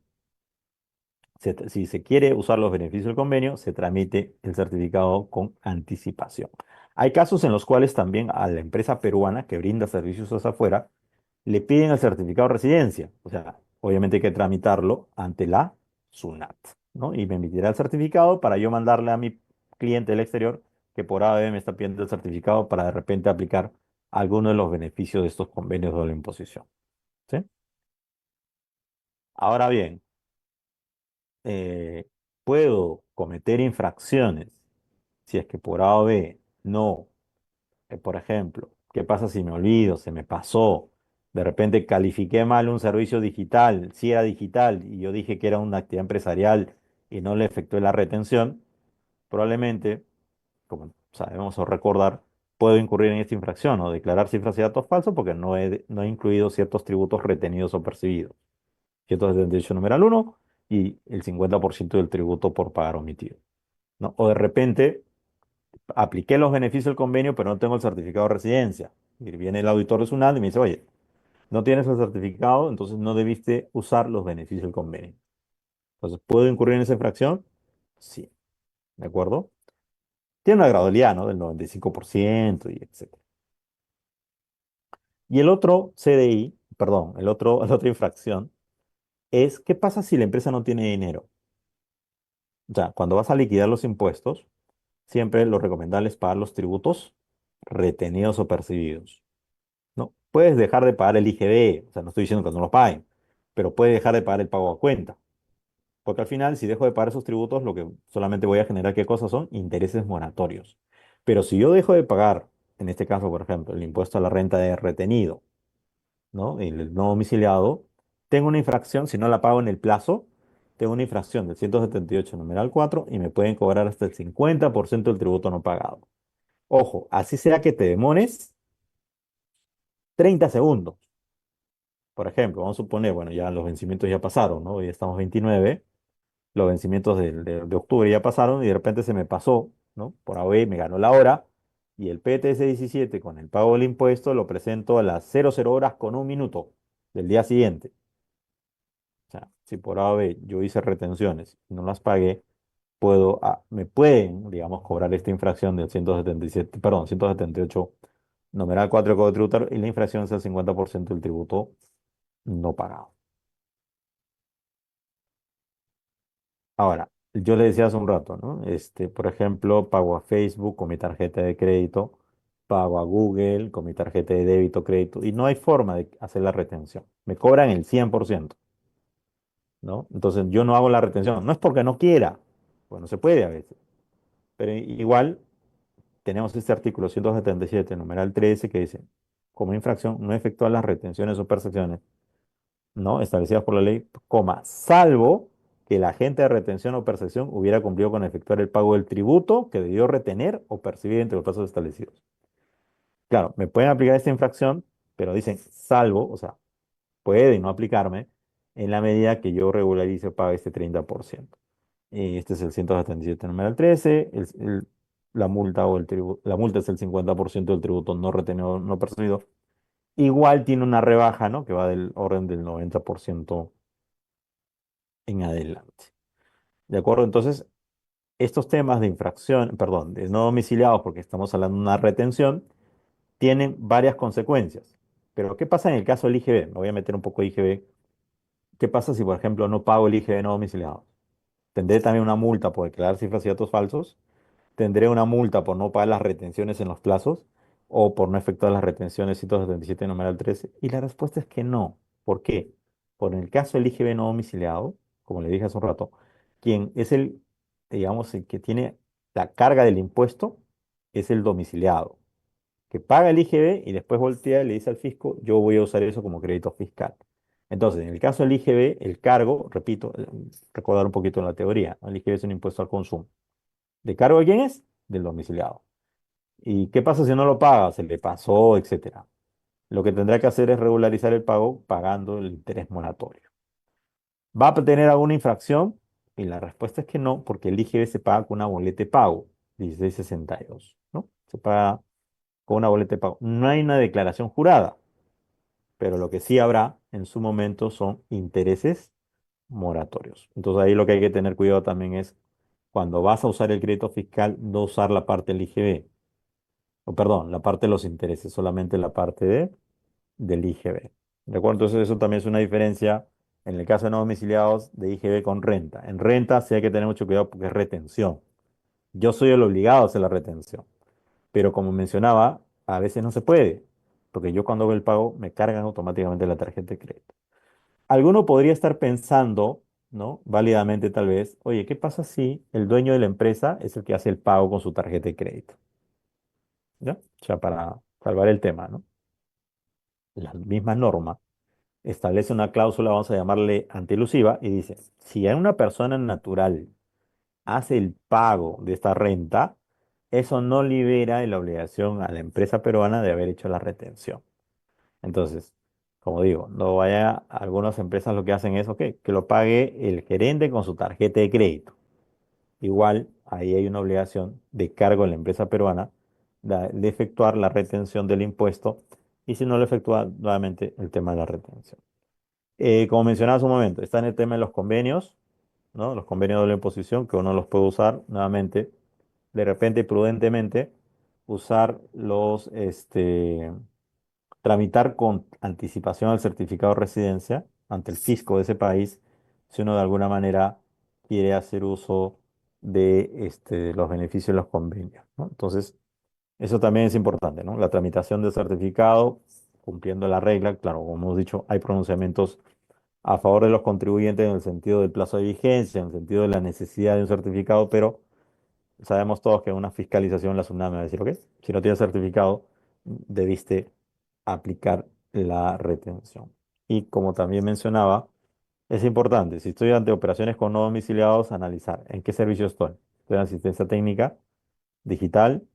si se quiere usar los beneficios del convenio, se tramite el certificado con anticipación. Hay casos en los cuales también a la empresa peruana que brinda servicios hacia afuera le piden el certificado de residencia. O sea, obviamente hay que tramitarlo ante la SUNAT, ¿no? Y me emitirá el certificado para yo mandarle a mi cliente del exterior que por ADB me está pidiendo el certificado para de repente aplicar alguno de los beneficios de estos convenios de doble imposición. ¿Sí? Ahora bien, eh, puedo cometer infracciones si es que por A o B no, por ejemplo, ¿qué pasa si me olvido, se me pasó? De repente califiqué mal un servicio digital, si era digital y yo dije que era una actividad empresarial y no le efectué la retención, probablemente, como sabemos o recordar, puedo incurrir en esta infracción o declarar cifras y datos falsos porque no he incluido ciertos tributos retenidos o percibidos. 178 numeral uno y el 50% del tributo por pagar omitido, ¿no? O de repente apliqué los beneficios del convenio, pero no tengo el certificado de residencia. Y viene el auditor de SUNAT y me dice, oye, no tienes el certificado, entonces no debiste usar los beneficios del convenio. Entonces, ¿puedo incurrir en esa infracción? Sí, ¿de acuerdo? Tiene una gradualidad, ¿no? Del 95% y etcétera. Y el otro CDI, perdón, la otra infracción es, ¿qué pasa si la empresa no tiene dinero? O sea, cuando vas a liquidar los impuestos, siempre lo recomendable es pagar los tributos retenidos o percibidos, ¿no? Puedes dejar de pagar el IGB, o sea, no estoy diciendo que no los paguen, pero puedes dejar de pagar el pago a cuenta. Porque al final, si dejo de pagar esos tributos, lo que solamente voy a generar, ¿qué cosas son? Intereses moratorios. Pero si yo dejo de pagar, en este caso, por ejemplo, el impuesto a la renta de retenido, ¿no? El no domiciliado, tengo una infracción, si no la pago en el plazo, tengo una infracción del 178 numeral 4 y me pueden cobrar hasta el 50% del tributo no pagado. Ojo, así sea que te demores 30 segundos. Por ejemplo, vamos a suponer, bueno, ya los vencimientos ya pasaron, ¿no? Hoy estamos 29, los vencimientos de octubre ya pasaron y de repente se me pasó, ¿no? Por AB me ganó la hora y el PTS 17 con el pago del impuesto lo presento a las 00 horas con un minuto del día siguiente. O sea, si por AB yo hice retenciones y no las pagué, me pueden, digamos, cobrar esta infracción del 177, perdón, 178 numeral 4 del Código Tributario y la infracción es el 50% del tributo no pagado. Ahora, yo le decía hace un rato, ¿no? Por ejemplo, pago a Facebook con mi tarjeta de crédito, pago a Google con mi tarjeta de débito, crédito, y no hay forma de hacer la retención. Me cobran el 100%, ¿no? Entonces yo no hago la retención. No es porque no quiera, pues no se puede a veces, pero igual tenemos este artículo 177, numeral 13, que dice, como infracción, no efectúa las retenciones o percepciones, ¿no? Establecidas por la ley, coma, salvo que el agente de retención o percepción hubiera cumplido con efectuar el pago del tributo que debió retener o percibir entre los plazos establecidos. Claro, me pueden aplicar esta infracción, pero dicen salvo, o sea, puede no aplicarme en la medida que yo regularice o pague este 30%. Este es el 177 numeral 13, la multa la multa es el 50% del tributo no retenido, no percibido. Igual tiene una rebaja, ¿no? Que va del orden del 90% en adelante. ¿De acuerdo? Entonces, estos temas de infracción, perdón, de no domiciliados, porque estamos hablando de una retención, tienen varias consecuencias. Pero, ¿qué pasa en el caso del IGB? Me voy a meter un poco de IGB. ¿Qué pasa si, por ejemplo, no pago el IGB no domiciliado? Tendré también una multa por declarar cifras y datos falsos. Tendré una multa por no pagar las retenciones en los plazos o por no efectuar las retenciones 177 numeral 13. Y la respuesta es que no. ¿Por qué? Por el caso del IGB no domiciliado, como le dije hace un rato, quien es digamos, el que tiene la carga del impuesto es el domiciliado, que paga el IGB y después voltea y le dice al fisco, yo voy a usar eso como crédito fiscal. Entonces, en el caso del IGB, el cargo, repito, recordar un poquito la teoría, ¿no? El IGB es un impuesto al consumo. ¿De cargo de quién es? Del domiciliado. ¿Y qué pasa si no lo paga? Se le pasó, etcétera. Lo que tendrá que hacer es regularizar el pago pagando el interés moratorio. ¿Va a tener alguna infracción? Y la respuesta es que no, porque el IGB se paga con una boleta de pago, 1662, ¿no? Se paga con una boleta de pago. No hay una declaración jurada, pero lo que sí habrá en su momento son intereses moratorios. Entonces ahí lo que hay que tener cuidado también es cuando vas a usar el crédito fiscal, no usar la parte del IGB, o perdón, la parte de los intereses, solamente la parte del IGB. ¿De acuerdo? Entonces eso también es una diferencia en el caso de no domiciliados de IGB con renta. En renta sí hay que tener mucho cuidado porque es retención. Yo soy el obligado a hacer la retención, pero como mencionaba, a veces no se puede, porque yo cuando hago el pago me cargan automáticamente la tarjeta de crédito. Alguno podría estar pensando, ¿no? Válidamente tal vez, oye, ¿qué pasa si el dueño de la empresa es el que hace el pago con su tarjeta de crédito? ¿Ya? O sea, para salvar el tema, ¿no? La misma norma establece una cláusula, vamos a llamarle antielusiva, y dice, si hay una persona natural hace el pago de esta renta, eso no libera la obligación a la empresa peruana de haber hecho la retención. Entonces, como digo, no vaya, algunas empresas lo que hacen es, ok, que lo pague el gerente con su tarjeta de crédito. Igual, ahí hay una obligación de cargo en la empresa peruana de efectuar la retención del impuesto y si no lo efectúa, nuevamente el tema de la retención. Como mencionaba hace un momento, está en el tema de los convenios, ¿no? Los convenios de doble imposición que uno los puede usar nuevamente, de repente, prudentemente, usar tramitar con anticipación el certificado de residencia ante el fisco de ese país, si uno de alguna manera quiere hacer uso de los beneficios de los convenios, ¿no? Entonces, eso también es importante, ¿no? La tramitación del certificado, cumpliendo la regla, claro, como hemos dicho, hay pronunciamientos a favor de los contribuyentes en el sentido del plazo de vigencia, en el sentido de la necesidad de un certificado, pero sabemos todos que una fiscalización la SUNAT me va a decir, ok, si no tienes certificado, debiste aplicar la retención. Y como también mencionaba, es importante, si estoy ante operaciones con no domiciliados, analizar en qué servicio estoy. Estoy en asistencia técnica, digital,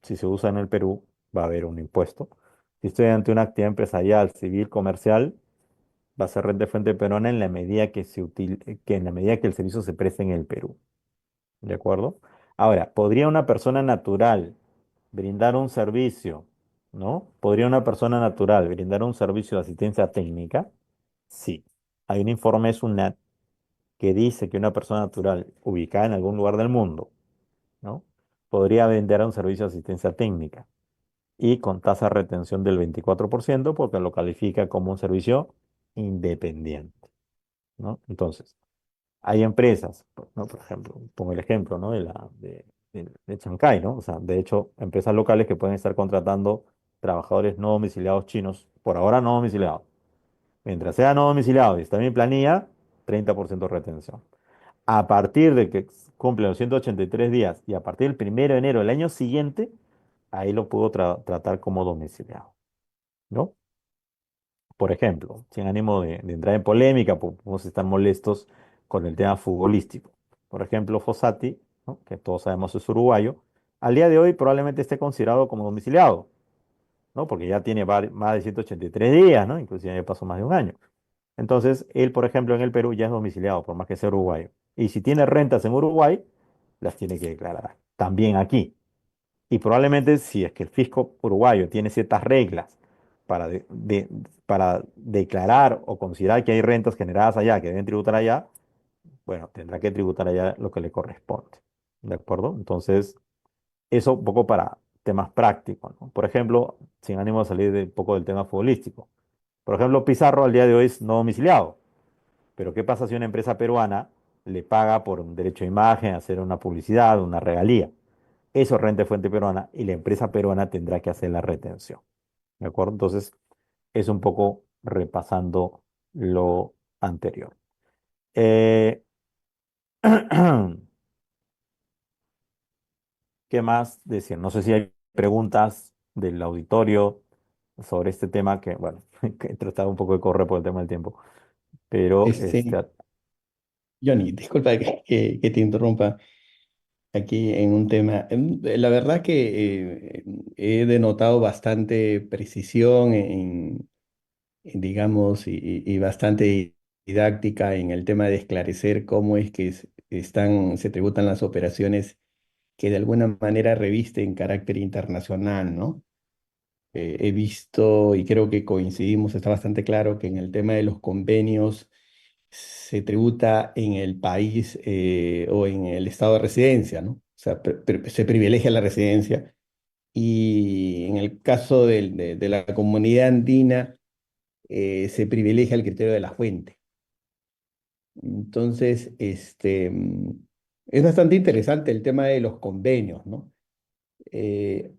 si se usa en el Perú, va a haber un impuesto. Si estoy ante una actividad empresarial, civil, comercial, va a ser renta de fuente peruana en la medida que en la medida que el servicio se preste en el Perú. ¿De acuerdo? Ahora, ¿podría una persona natural brindar un servicio, ¿no? ¿Podría una persona natural brindar un servicio de asistencia técnica? Sí. Hay un informe SUNAT que dice que una persona natural ubicada en algún lugar del mundo, ¿no? Podría brindar un servicio de asistencia técnica y con tasa de retención del 24% porque lo califica como un servicio independiente, ¿no? Entonces, hay empresas, ¿no? Por ejemplo, pongo el ejemplo, ¿no? De Chancay, ¿no? O sea, de hecho, empresas locales que pueden estar contratando trabajadores no domiciliados chinos, por ahora no domiciliados. Mientras sea no domiciliado y está en mi planilla, 30% de retención. A partir de que cumple los 183 días y a partir del 1 de enero del año siguiente, ahí lo puedo tratar como domiciliado, ¿no? Por ejemplo, sin ánimo de entrar en polémica, podemos estar molestos con el tema futbolístico. Por ejemplo, Fossati, ¿no? Que todos sabemos es uruguayo, al día de hoy probablemente esté considerado como domiciliado, ¿no? Porque ya tiene más de 183 días, ¿no? Inclusive ya pasó más de un año. Entonces, él, por ejemplo, en el Perú ya es domiciliado, por más que sea uruguayo. Y si tiene rentas en Uruguay, las tiene que declarar también aquí. Y probablemente si es que el fisco uruguayo tiene ciertas reglas para, para declarar o considerar que hay rentas generadas allá que deben tributar allá, bueno, tendrá que tributar allá lo que le corresponde. ¿De acuerdo? Entonces, eso un poco para temas prácticos, ¿no? Por ejemplo, sin ánimo de salir un poco del tema futbolístico. Por ejemplo, Pizarro al día de hoy es no domiciliado. Pero ¿qué pasa si una empresa peruana le paga por un derecho de imagen, hacer una publicidad, una regalía? Eso es renta de fuente peruana y la empresa peruana tendrá que hacer la retención. ¿De acuerdo? Entonces, es un poco repasando lo anterior. Eh, ¿Qué más decir? No sé si hay preguntas del auditorio sobre este tema que, bueno, que he tratado un poco de correr por el tema del tiempo, pero Este, Johnny, disculpa que te interrumpa aquí en un tema. La verdad que he denotado bastante precisión digamos, y bastante didáctica en el tema de esclarecer cómo es que se tributan las operaciones que de alguna manera revisten carácter internacional, ¿no? He visto y creo que coincidimos, está bastante claro que en el tema de los convenios se tributa en el país o en el estado de residencia, ¿no? O sea, se privilegia la residencia y en el caso de la comunidad andina se privilegia el criterio de la fuente. Entonces, es bastante interesante el tema de los convenios, ¿no? Eh,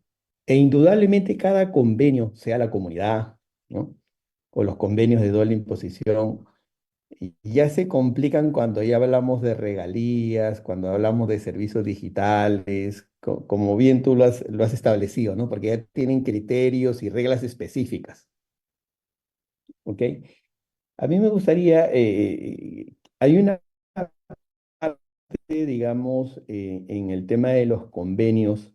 e indudablemente cada convenio, sea la comunidad, ¿no? O los convenios de doble imposición, y ya se complican cuando ya hablamos de regalías, cuando hablamos de servicios digitales, como bien tú lo has establecido, ¿no? Porque ya tienen criterios y reglas específicas, ¿ok? A mí me gustaría, hay una parte digamos, en el tema de los convenios,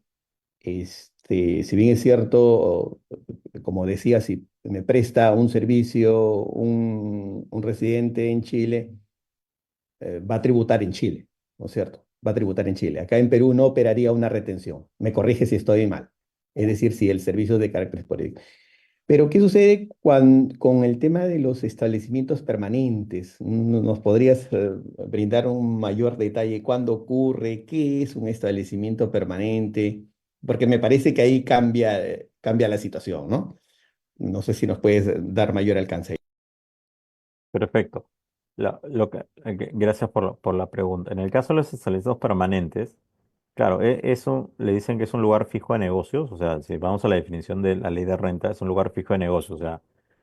si bien es cierto, como decía, si me presta un servicio un residente en Chile, va a tributar en Chile, ¿no es cierto? Va a tributar en Chile. Acá en Perú no operaría una retención. Me corrige si estoy mal. Es decir, si el servicio es de carácter esporádico. Pero, ¿qué sucede con el tema de los establecimientos permanentes? ¿Nos podrías brindar un mayor detalle? ¿Cuándo ocurre? ¿Qué es un establecimiento permanente? Porque me parece que ahí cambia la situación, ¿no? No sé si nos puedes dar mayor alcance. Perfecto. Gracias por la pregunta. En el caso de los establecidos permanentes, claro, eso le dicen que es un lugar fijo de negocios, o sea, si vamos a la definición de la ley de renta, es un lugar fijo de negocios, o sea,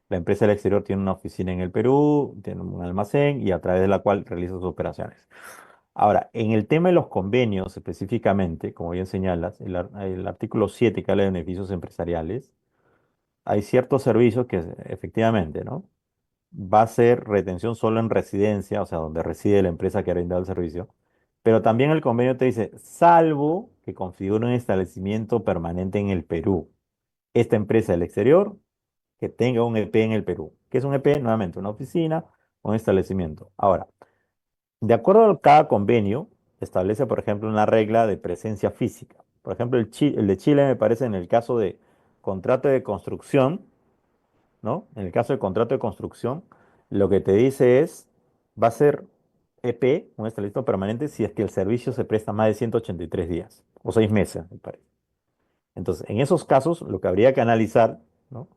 la empresa del exterior tiene una oficina en el Perú, tiene un almacén y a través de la cual realiza sus operaciones. Ahora, en el tema de los convenios específicamente, como bien señalas, el artículo 7 que habla de beneficios empresariales, hay ciertos servicios que efectivamente, ¿no? Va a ser retención solo en residencia, o sea, donde reside la empresa que ha brindado el servicio. Pero también el convenio te dice, salvo que configure un establecimiento permanente en el Perú. Esta empresa del exterior que tenga un EP en el Perú. ¿Qué es un EP? Nuevamente, una oficina, un establecimiento. Ahora, de acuerdo a cada convenio, establece, por ejemplo, una regla de presencia física. Por ejemplo, el de Chile me parece en el caso de contrato de construcción, ¿no? En el caso del contrato de construcción, lo que te dice es, va a ser EP, un establecimiento permanente, si es que el servicio se presta más de 183 días o 6 meses, me parece. Entonces, en esos casos, lo que habría que analizar, ¿no?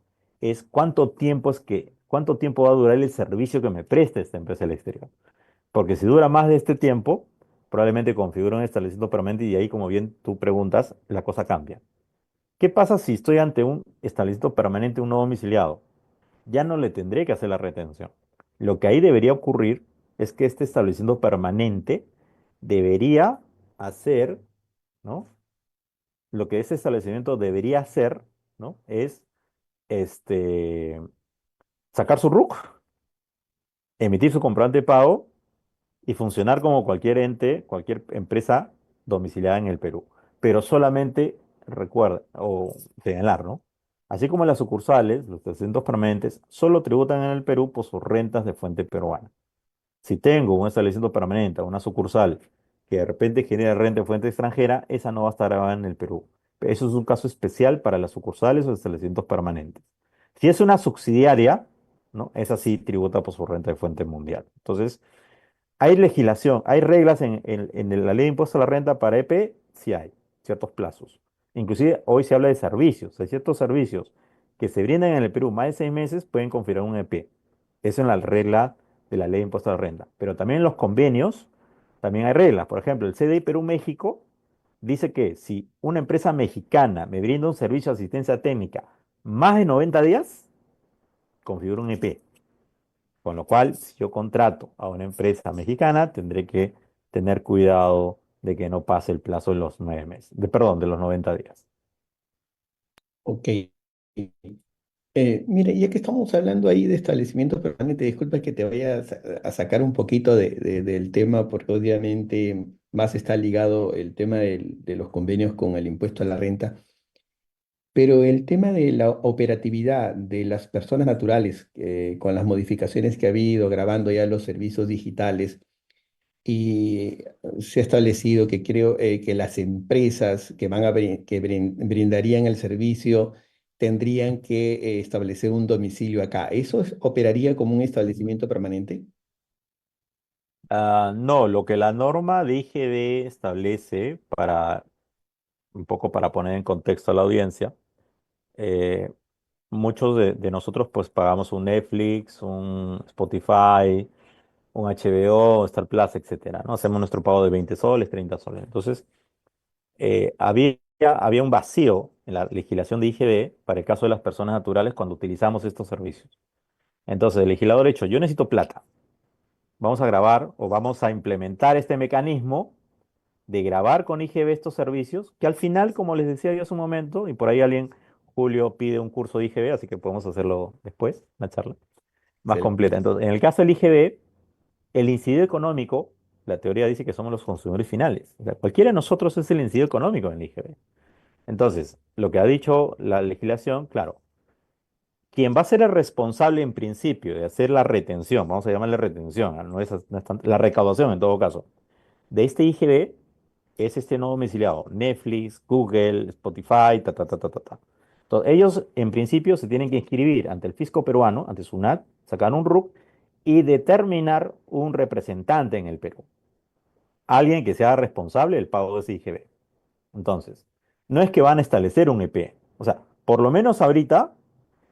Es cuánto tiempo va a durar el servicio que me preste esta empresa del exterior. Porque si dura más de este tiempo, probablemente configura un establecimiento permanente y ahí, como bien tú preguntas, la cosa cambia. ¿Qué pasa si estoy ante un establecimiento permanente, un no domiciliado? Ya no le tendré que hacer la retención. Lo que ahí debería ocurrir es que este establecimiento permanente debería hacer, ¿no? Lo que ese establecimiento debería hacer, ¿no? Es este, sacar su RUC, emitir su comprobante de pago y funcionar como cualquier ente, cualquier empresa domiciliada en el Perú. Pero solamente recuerda o señalar, ¿no? Así como las sucursales, los establecimientos permanentes, solo tributan en el Perú por sus rentas de fuente peruana. Si tengo un establecimiento permanente o una sucursal que de repente genera renta de fuente extranjera, esa no va a estar grabada en el Perú. Eso es un caso especial para las sucursales o establecimientos permanentes. Si es una subsidiaria, ¿no? Esa sí tributa por su renta de fuente mundial. Entonces, hay legislación, hay reglas en la ley de impuesto a la renta para EP, sí hay ciertos plazos. Inclusive hoy se habla de servicios, hay ciertos servicios que se brindan en el Perú más de 6 meses pueden configurar un EP. Eso en la regla de la ley de impuesto a la renta. Pero también en los convenios, también hay reglas. Por ejemplo, el CDI Perú-México dice que si una empresa mexicana me brinda un servicio de asistencia técnica más de 90 días, configura un EP. Con lo cual, si yo contrato a una empresa mexicana, tendré que tener cuidado de que no pase el plazo de los 9 meses, perdón, de los 90 días. Ok. Mira, ya que estamos hablando ahí de establecimientos permanentes, disculpa que te vaya a sacar un poquito del tema, porque obviamente más está ligado el tema de los convenios con el impuesto a la renta, pero el tema de la operatividad de las personas naturales, con las modificaciones que ha habido, grabando ya los servicios digitales, y se ha establecido que creo que las empresas que brindarían el servicio tendrían que establecer un domicilio acá. ¿Eso operaría como un establecimiento permanente? No, lo que la norma de IGB establece, un poco para poner en contexto a la audiencia, eh, muchos de nosotros pues pagamos un Netflix, un Spotify, un HBO, Star Plus, etcétera, ¿no? Hacemos nuestro pago de 20 soles, 30 soles. Entonces, había un vacío en la legislación de IGB para el caso de las personas naturales cuando utilizamos estos servicios. Entonces, el legislador ha dicho, yo necesito plata. Vamos a grabar o vamos a implementar este mecanismo de grabar con IGB estos servicios, que al final, como les decía yo hace un momento, y por ahí alguien, Julio, pide un curso de IGB, así que podemos hacerlo después, una charla más Excelente. completa. Entonces, en el caso del IGB, el incidio económico la teoría dice que somos los consumidores finales. O sea, cualquiera de nosotros es el incidido económico en el IGB. Entonces, lo que ha dicho la legislación, claro, quien va a ser el responsable en principio de hacer la retención, vamos a llamarle retención, la recaudación en todo caso, de este IGB es este no domiciliado, Netflix, Google, Spotify, ta, ta, ta, ta, ta, ta. Entonces, ellos en principio se tienen que inscribir ante el fisco peruano, ante SUNAT, sacar un RUC y determinar un representante en el Perú, alguien que sea responsable del pago de ese IGB. Entonces, no es que van a establecer un EP, o sea, por lo menos ahorita,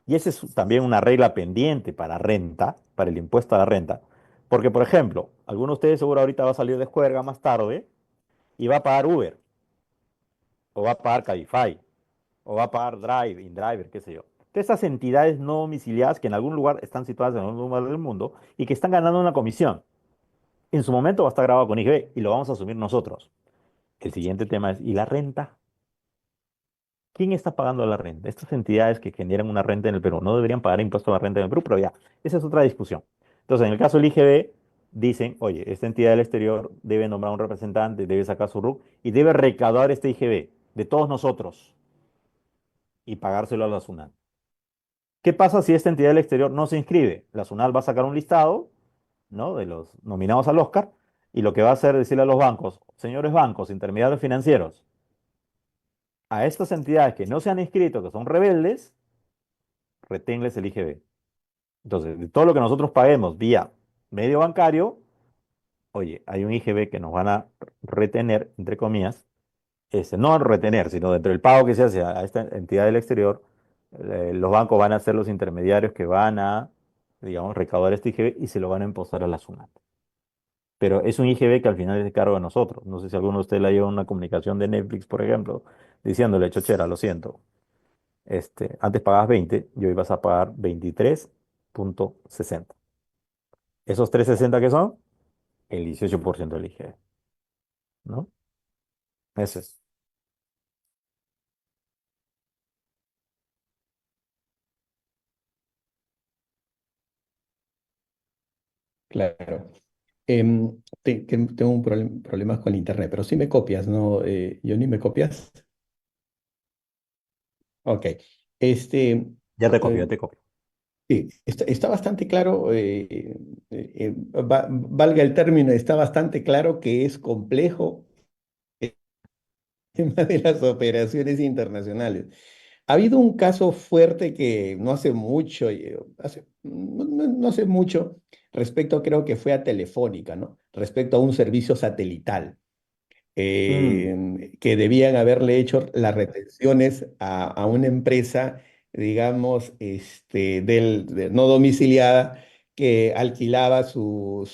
y esa es también una regla pendiente para renta, para el impuesto a la renta, porque por ejemplo, alguno de ustedes seguro ahorita va a salir de juerga más tarde y va a pagar Uber, o va a pagar Cabify, o va a pagar Drive, InDriver, qué sé yo. Entonces, esas entidades no domiciliadas que en algún lugar están situadas en algún lugar del mundo y que están ganando una comisión, en su momento va a estar grabado con IGB y lo vamos a asumir nosotros. El siguiente tema es, ¿y la renta? ¿Quién está pagando la renta? Estas entidades que generan una renta en el Perú no deberían pagar impuesto a la renta en el Perú, pero ya, esa es otra discusión. Entonces, en el caso del IGB, dicen, oye, esta entidad del exterior debe nombrar un representante, debe sacar su RUC y debe recaudar este IGB de todos nosotros y pagárselo a la SUNAT. ¿Qué pasa si esta entidad del exterior no se inscribe? La SUNAT va a sacar un listado, ¿no?, de los nominados al Oscar y lo que va a hacer es decirle a los bancos, señores bancos, intermediarios financieros, a estas entidades que no se han inscrito, que son rebeldes, reténles el IGB. Entonces, de todo lo que nosotros paguemos vía medio bancario, oye, hay un IGB que nos van a retener, entre comillas, no retener, sino dentro del pago que se hace a esta entidad del exterior, los bancos van a ser los intermediarios que van a, digamos, recaudar este IGB y se lo van a imposar a la SUNAT. Pero es un IGB que al final es de cargo de nosotros. No sé si alguno de ustedes le ha llegado una comunicación de Netflix, por ejemplo, diciéndole, chochera, lo siento, antes pagabas 20 y hoy vas a pagar 23,60. ¿Esos 3,60 qué son? El 18% del IGB, ¿no? Eso es. Claro. Tengo un problemas con el internet, pero sí me copias, ¿no? Johnny, ¿me copias? Ok. Este, Ya te copio, ya eh, te copio. sí, está bastante claro, valga el término, está bastante claro que es complejo el tema de las operaciones internacionales. Ha habido un caso fuerte que no hace mucho, no hace mucho, respecto, creo que fue a Telefónica, ¿no? Respecto a un servicio satelital. Mm, Que debían haberle hecho las retenciones a una empresa, digamos, no domiciliada, que alquilaba su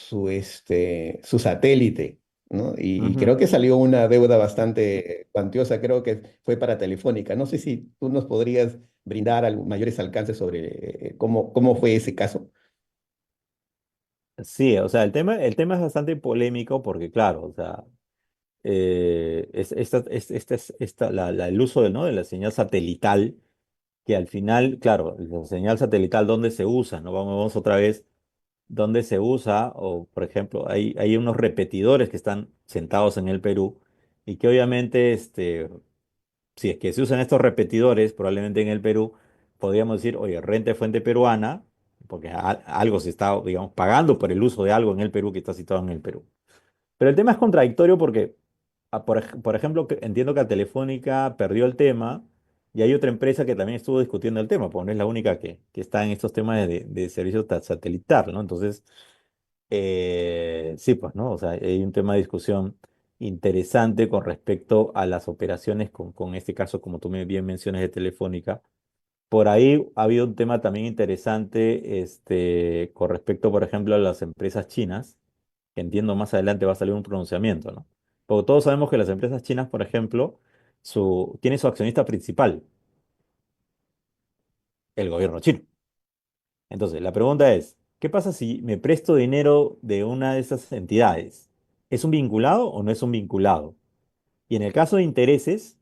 satélite, ¿no? Y ujú. creo que salió una deuda bastante cuantiosa, creo que fue para Telefónica. No sé si tú nos podrías brindar mayores alcances sobre cómo fue ese caso. Sí, o sea, el tema es bastante polémico porque, claro, o sea, el uso ¿no?, de la señal satelital, que al final, claro, la señal satelital, ¿dónde se usa? ¿No? Vamos otra vez, ¿dónde se usa? O, por ejemplo, hay unos repetidores que están sentados en el Perú y que obviamente, si es que se usan estos repetidores, probablemente en el Perú, podríamos decir, oye, renta de fuente peruana, porque algo se está, digamos, pagando por el uso de algo en el Perú que está situado en el Perú. Pero el tema es contradictorio porque, por ejemplo, entiendo que a Telefónica perdió el tema y hay otra empresa que también estuvo discutiendo el tema, porque no es la única que está en estos temas de servicio satelital, ¿no? Entonces, sí, pues, ¿no? O sea, hay un tema de discusión interesante con respecto a las operaciones con este caso, como tú bien mencionas, de Telefónica. Por ahí ha habido un tema también interesante, con respecto, por ejemplo, a las empresas chinas, que entiendo más adelante va a salir un pronunciamiento, ¿no? Porque todos sabemos que las empresas chinas, por ejemplo, tiene su accionista principal, el gobierno chino. Entonces, la pregunta es, ¿qué pasa si me presto dinero de una de esas entidades? ¿Es un vinculado o no es un vinculado? Y en el caso de intereses,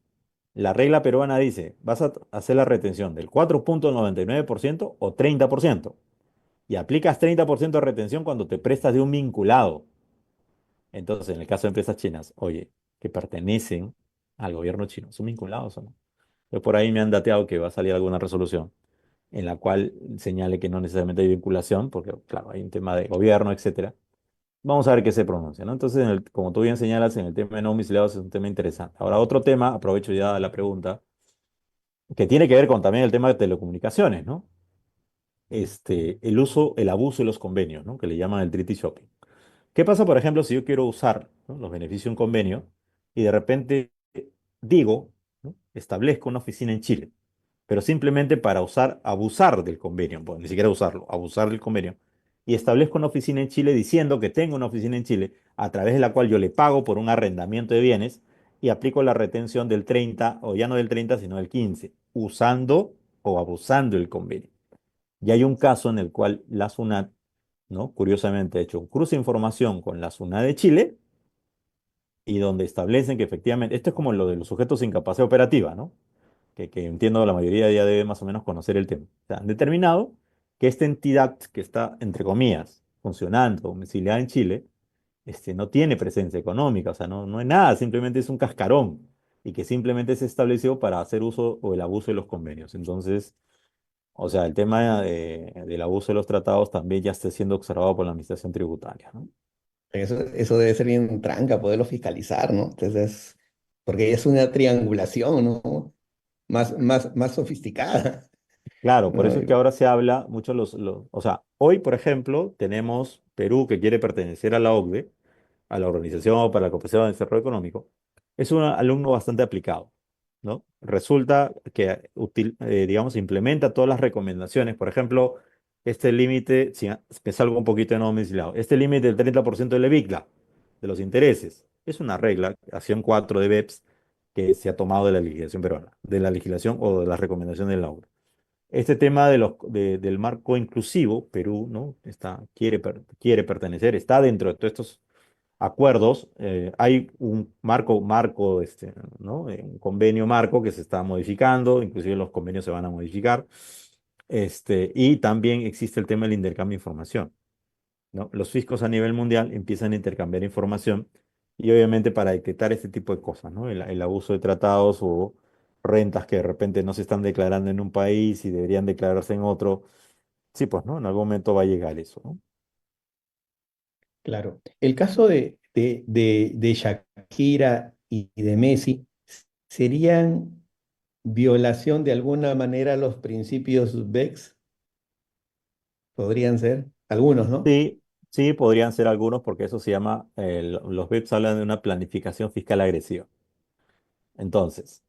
la regla peruana dice, vas a hacer la retención del 4,99% o 30%. Y aplicas 30% de retención cuando te prestas de un vinculado. Entonces, en el caso de empresas chinas, oye, que pertenecen al gobierno chino, ¿son vinculados o no? Pues por ahí me han dateado que va a salir alguna resolución en la cual señale que no necesariamente hay vinculación, porque claro, hay un tema de gobierno, etcétera. Vamos a ver qué se pronuncia, ¿no? Entonces, como tú bien señalas, en el tema de no domiciliados es un tema interesante. Ahora, otro tema, aprovecho ya la pregunta, que tiene que ver con también el tema de telecomunicaciones, ¿no? El uso, el abuso de los convenios, ¿no? Que le llaman el treaty shopping. ¿Qué pasa, por ejemplo, si yo quiero usar, ¿no?, los beneficios de un convenio y de repente digo, ¿no?, establezco una oficina en Chile, pero simplemente para usar, abusar del convenio, pues, ni siquiera usarlo, abusar del convenio, y establezco una oficina en Chile diciendo que tengo una oficina en Chile a través de la cual yo le pago por un arrendamiento de bienes y aplico la retención del 30, o ya no del 30, sino del 15, usando o abusando del convenio. Y hay un caso en el cual la SUNAT, ¿no?, curiosamente ha hecho un cruce de información con la SUNAT de Chile y donde establecen que efectivamente, esto es como lo de los sujetos sin capacidad operativa, ¿no? Que entiendo la mayoría ya debe más o menos conocer el tema. O sea, han determinado que esta entidad que está, entre comillas, funcionando, domiciliada en Chile, no tiene presencia económica, o sea, no es nada, simplemente es un cascarón y que simplemente se estableció para hacer uso o el abuso de los convenios. Entonces, o sea, el tema del abuso de los tratados también ya está siendo observado por la Administración Tributaria, ¿no? Eso debe ser bien tranca, poderlo fiscalizar, ¿no? Entonces, porque es una triangulación, ¿no? Más sofisticada, Claro, por ¿no? eso es que ahora se habla mucho o sea, hoy, por ejemplo, tenemos Perú que quiere pertenecer a la OCDE, a la Organización para la Cooperación y el Desarrollo Económico. Es un alumno bastante aplicado, ¿no? Resulta que, digamos, implementa todas las recomendaciones. Por ejemplo, este límite, si me salgo un poquito de no domiciliado, este límite del 30% del EBITDA, de los intereses, es una regla, acción 4 de BEPS, que se ha tomado de la legislación peruana, de la legislación o de las recomendaciones de la OCDE. Este tema del marco inclusivo, Perú, ¿no?, quiere pertenecer, está dentro de todos estos acuerdos. Hay un marco, ¿no?, un convenio marco que se está modificando, inclusive los convenios se van a modificar. Y también existe el tema del intercambio de información, ¿no? Los fiscos a nivel mundial empiezan a intercambiar información y obviamente para detectar este tipo de cosas, ¿no? El abuso de tratados o rentas que de repente no se están declarando en un país y deberían declararse en otro. Sí, pues, ¿no? En algún momento va a llegar eso, ¿no? Claro. El caso de Shakira y de Messi serían violación de alguna manera a los principios BEX, podrían ser, algunos, ¿no? Sí, sí, podrían ser algunos porque eso se llama, los BEPS hablan de una planificación fiscal agresiva. Entonces,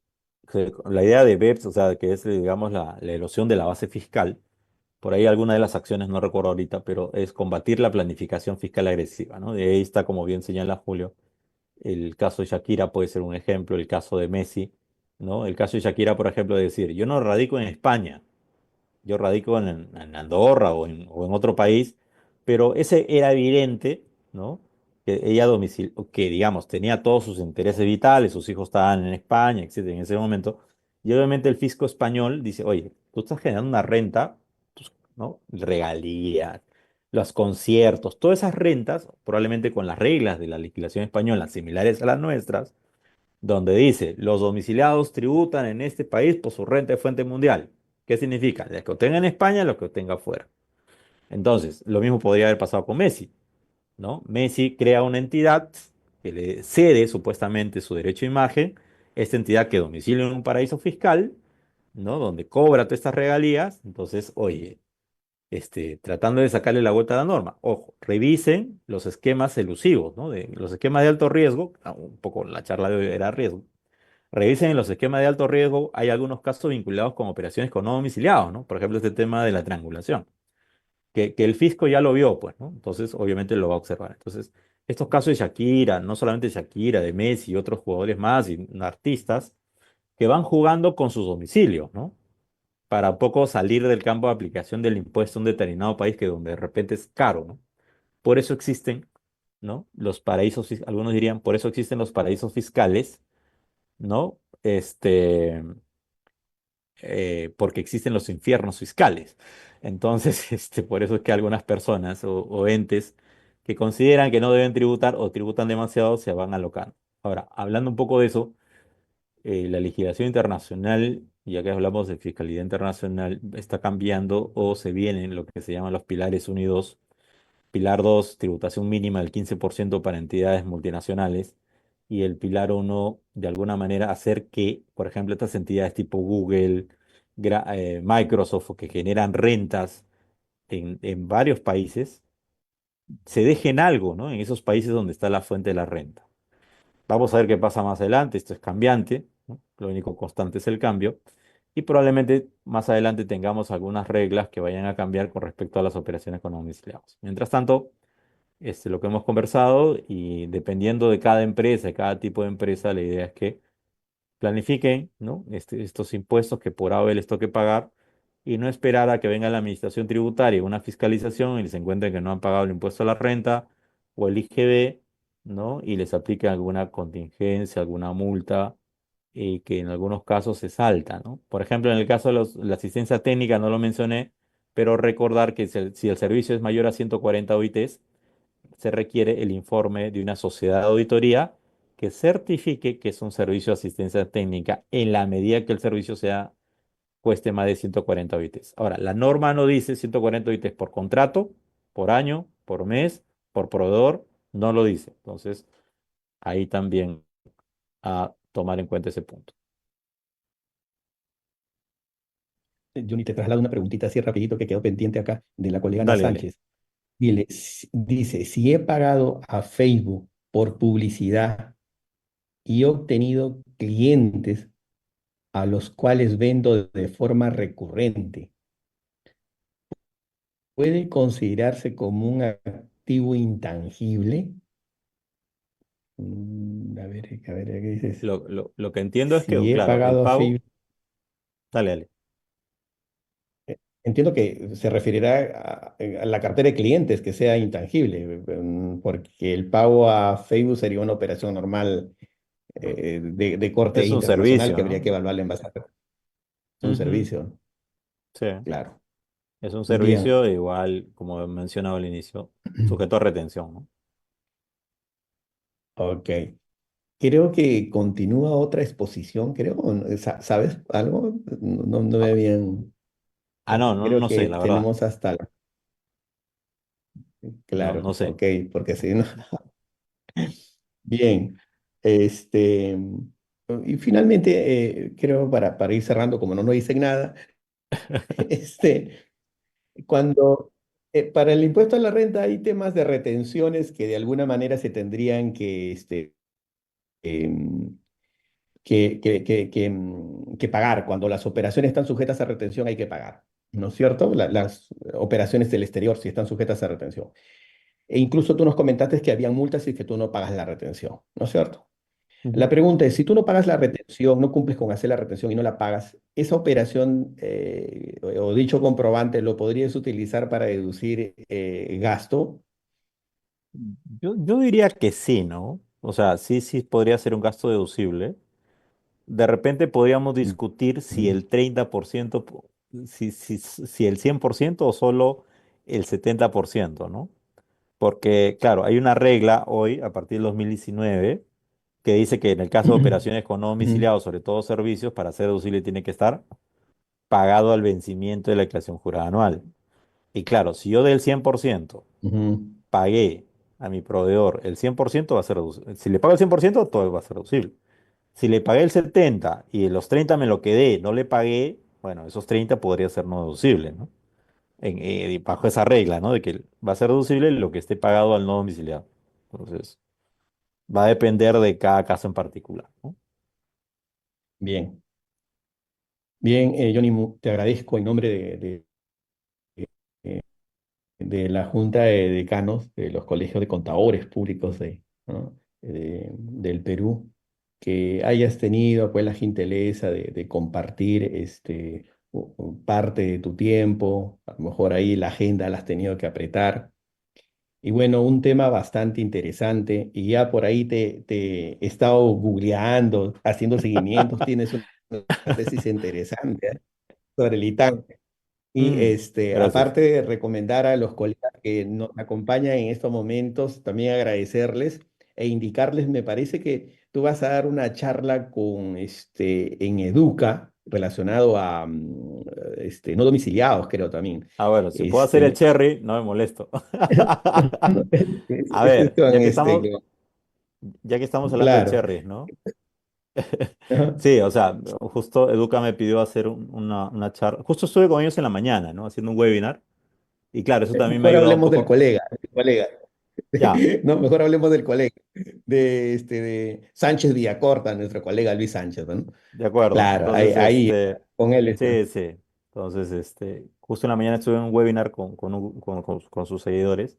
la idea de BEPS, o sea, que es, digamos, la erosión de la base fiscal, por ahí alguna de las acciones, no recuerdo ahorita, pero es combatir la planificación fiscal agresiva, ¿no? De ahí está, como bien señala Julio, el caso de Shakira puede ser un ejemplo, el caso de Messi, ¿no? El caso de Shakira, por ejemplo, de decir, yo no radico en España, yo radico en Andorra o en otro país, pero ese era evidente, ¿no? Que ella que digamos, tenía todos sus intereses vitales, sus hijos estaban en España, etcétera, en ese momento, y obviamente el fisco español dice, oye, tú estás generando una renta, pues, ¿no? Regalías, los conciertos, todas esas rentas, probablemente con las reglas de la legislación española similares a las nuestras, donde dice, los domiciliados tributan en este país por su renta de fuente mundial. ¿Qué significa? Los que obtenga en España, los que obtenga afuera. Entonces, lo mismo podría haber pasado con Messi, ¿no? Messi crea una entidad que le cede supuestamente su derecho a imagen, esta entidad que domicilia en un paraíso fiscal, ¿no?, donde cobra todas estas regalías. Entonces, oye, tratando de sacarle la vuelta a la norma. Ojo, revisen los esquemas elusivos, ¿no? De los esquemas de alto riesgo, un poco la charla de hoy era riesgo. Revisen en los esquemas de alto riesgo, hay algunos casos vinculados con operaciones con no domiciliados, ¿no? Por ejemplo, este tema de la triangulación, que el fisco ya lo vio, pues, ¿no? Entonces, obviamente lo va a observar. Entonces, estos casos de Shakira, no solamente Shakira, de Messi y otros jugadores más y artistas, que van jugando con sus domicilios, ¿no? Para un poco salir del campo de aplicación del impuesto a un determinado país que donde de repente es caro, ¿no? Por eso existen, ¿no?, los paraísos, algunos dirían, por eso existen los paraísos fiscales, ¿no? Porque existen los infiernos fiscales. Entonces, por eso es que algunas personas o entes que consideran que no deben tributar o tributan demasiado se van alocando. Ahora, hablando un poco de eso, la legislación internacional, ya que hablamos de fiscalidad internacional, está cambiando o se vienen lo que se llaman los pilares unidos. Pilar 2 tributación mínima del 15% para entidades multinacionales. Y el pilar uno de alguna manera, hacer que, por ejemplo, estas entidades tipo Google, Microsoft, o que generan rentas en varios países, se dejen algo, ¿no? En esos países donde está la fuente de la renta. Vamos a ver qué pasa más adelante, esto es cambiante, ¿no? Lo único constante es el cambio. Y probablemente más adelante tengamos algunas reglas que vayan a cambiar con respecto a las operaciones con domiciliados. Mientras tanto, lo que hemos conversado y dependiendo de cada empresa, de cada tipo de empresa, la idea es que planifiquen, ¿no? Estos impuestos que por A o B les toque pagar y no esperar a que venga la administración tributaria, una fiscalización y se encuentren que no han pagado el impuesto a la renta o el IGB, ¿no? Y les apliquen alguna contingencia, alguna multa que en algunos casos se salta, ¿no? Por ejemplo, en el caso de la asistencia técnica, no lo mencioné, pero recordar que si el servicio es mayor a 140 OITs, se requiere el informe de una sociedad de auditoría que certifique que es un servicio de asistencia técnica en la medida que el servicio cueste más de 140 OITs. Ahora, la norma no dice 140 OITs por contrato, por año, por mes, por proveedor, no lo dice. Entonces, ahí también a tomar en cuenta ese punto. Johnny, te traslado una preguntita así rapidito que quedó pendiente acá de la colega Ana Dale, dale. Sánchez. Dice, si he pagado a Facebook por publicidad y he obtenido clientes a los cuales vendo de forma recurrente, ¿puede considerarse como un activo intangible? A ver, ¿qué dices? Lo que entiendo es que, Si he claro, el pagado a pago, Facebook, dale, dale. entiendo que se referirá a la cartera de clientes que sea intangible, porque el pago a Facebook sería una operación normal de corte Es un internacional servicio, que habría que ¿no? evaluarla en base a un Ujú, servicio, sí. claro. Es un Bien, servicio igual, como he mencionado al inicio, sujeto a retención, ¿no? ok. Creo que continúa otra exposición, creo. ¿O no? ¿Sabes algo? No, no Ah, ve bien. no, Porque no, creo no que sé, la verdad. tenemos hasta No, claro, no sé. ok, porque si no. Bien. Este, y finalmente, creo para ir cerrando, como no nos dicen nada, este, cuando para el impuesto a la renta hay temas de retenciones que de alguna manera se tendrían em, que pagar. Cuando las operaciones están sujetas a retención hay que pagar, ¿no es cierto? Las operaciones del exterior si están sujetas a retención. E incluso tú nos comentaste que habían multas y que tú no pagas la retención, ¿no es cierto? La Ujú. pregunta es, si tú no pagas la retención, no cumples con hacer la retención y no la pagas, esa operación o dicho comprobante lo podrías utilizar para deducir gasto. Yo diría que sí, ¿no? O sea, sí, sí podría ser un gasto deducible. De repente podríamos discutir si Ujú, el 30%, si el 100% o solo el 70%, ¿no? Porque, claro, hay una regla hoy, a partir del 2019, que dice que en el caso de operaciones con no ujú, domiciliados, sobre todo servicios, para ser deducible tiene que estar pagado al vencimiento de la declaración jurada anual. Y claro, si yo del 100% ujú, pagué a mi proveedor el 100% va a ser reducible. Si le pago el 100% todo va a ser reducible. Si le pagué el 70 y los 30 me lo quedé, no le pagué, bueno, esos 30 podría ser no deducible, ¿no? Bajo esa regla, ¿no? De que va a ser deducible lo que esté pagado al no domiciliado. Entonces, va a depender de cada caso en particular, ¿no? bien, bien, Johnny, te agradezco en nombre de- de la Junta de Decanos de los Colegios de Contadores Públicos ¿no? Del Perú, que hayas tenido pues la gentileza de compartir parte de tu tiempo, a lo mejor ahí la agenda la has tenido que apretar. Y bueno, un tema bastante interesante y ya por ahí te he estado googleando, haciendo seguimientos, tienes una tesis interesante sobre el ITAM. Y Mm, gracias. aparte de recomendar a los colegas que nos acompañan en estos momentos, también agradecerles e indicarles, me parece que tú vas a dar una charla con en Educa relacionado a no domiciliados, creo también. Bueno, si puedo hacer el Este, cherry, no me molesto. A es ver, con ya que estamos hablando de claro. cherries, ¿no? Ajá. Sí, o sea, justo Educa me pidió hacer una charla. Justo estuve con ellos en la mañana, ¿no? Haciendo un webinar. Y claro, eso también me ha Mejor ayudado un hablemos poco. del colega. Ya, No, mejor hablemos del colega, de Sánchez Villacorta, nuestro colega Luis Sánchez, ¿no? de acuerdo. Claro, Entonces, con él sí, sí. Entonces, justo en la mañana estuve en un webinar con sus seguidores,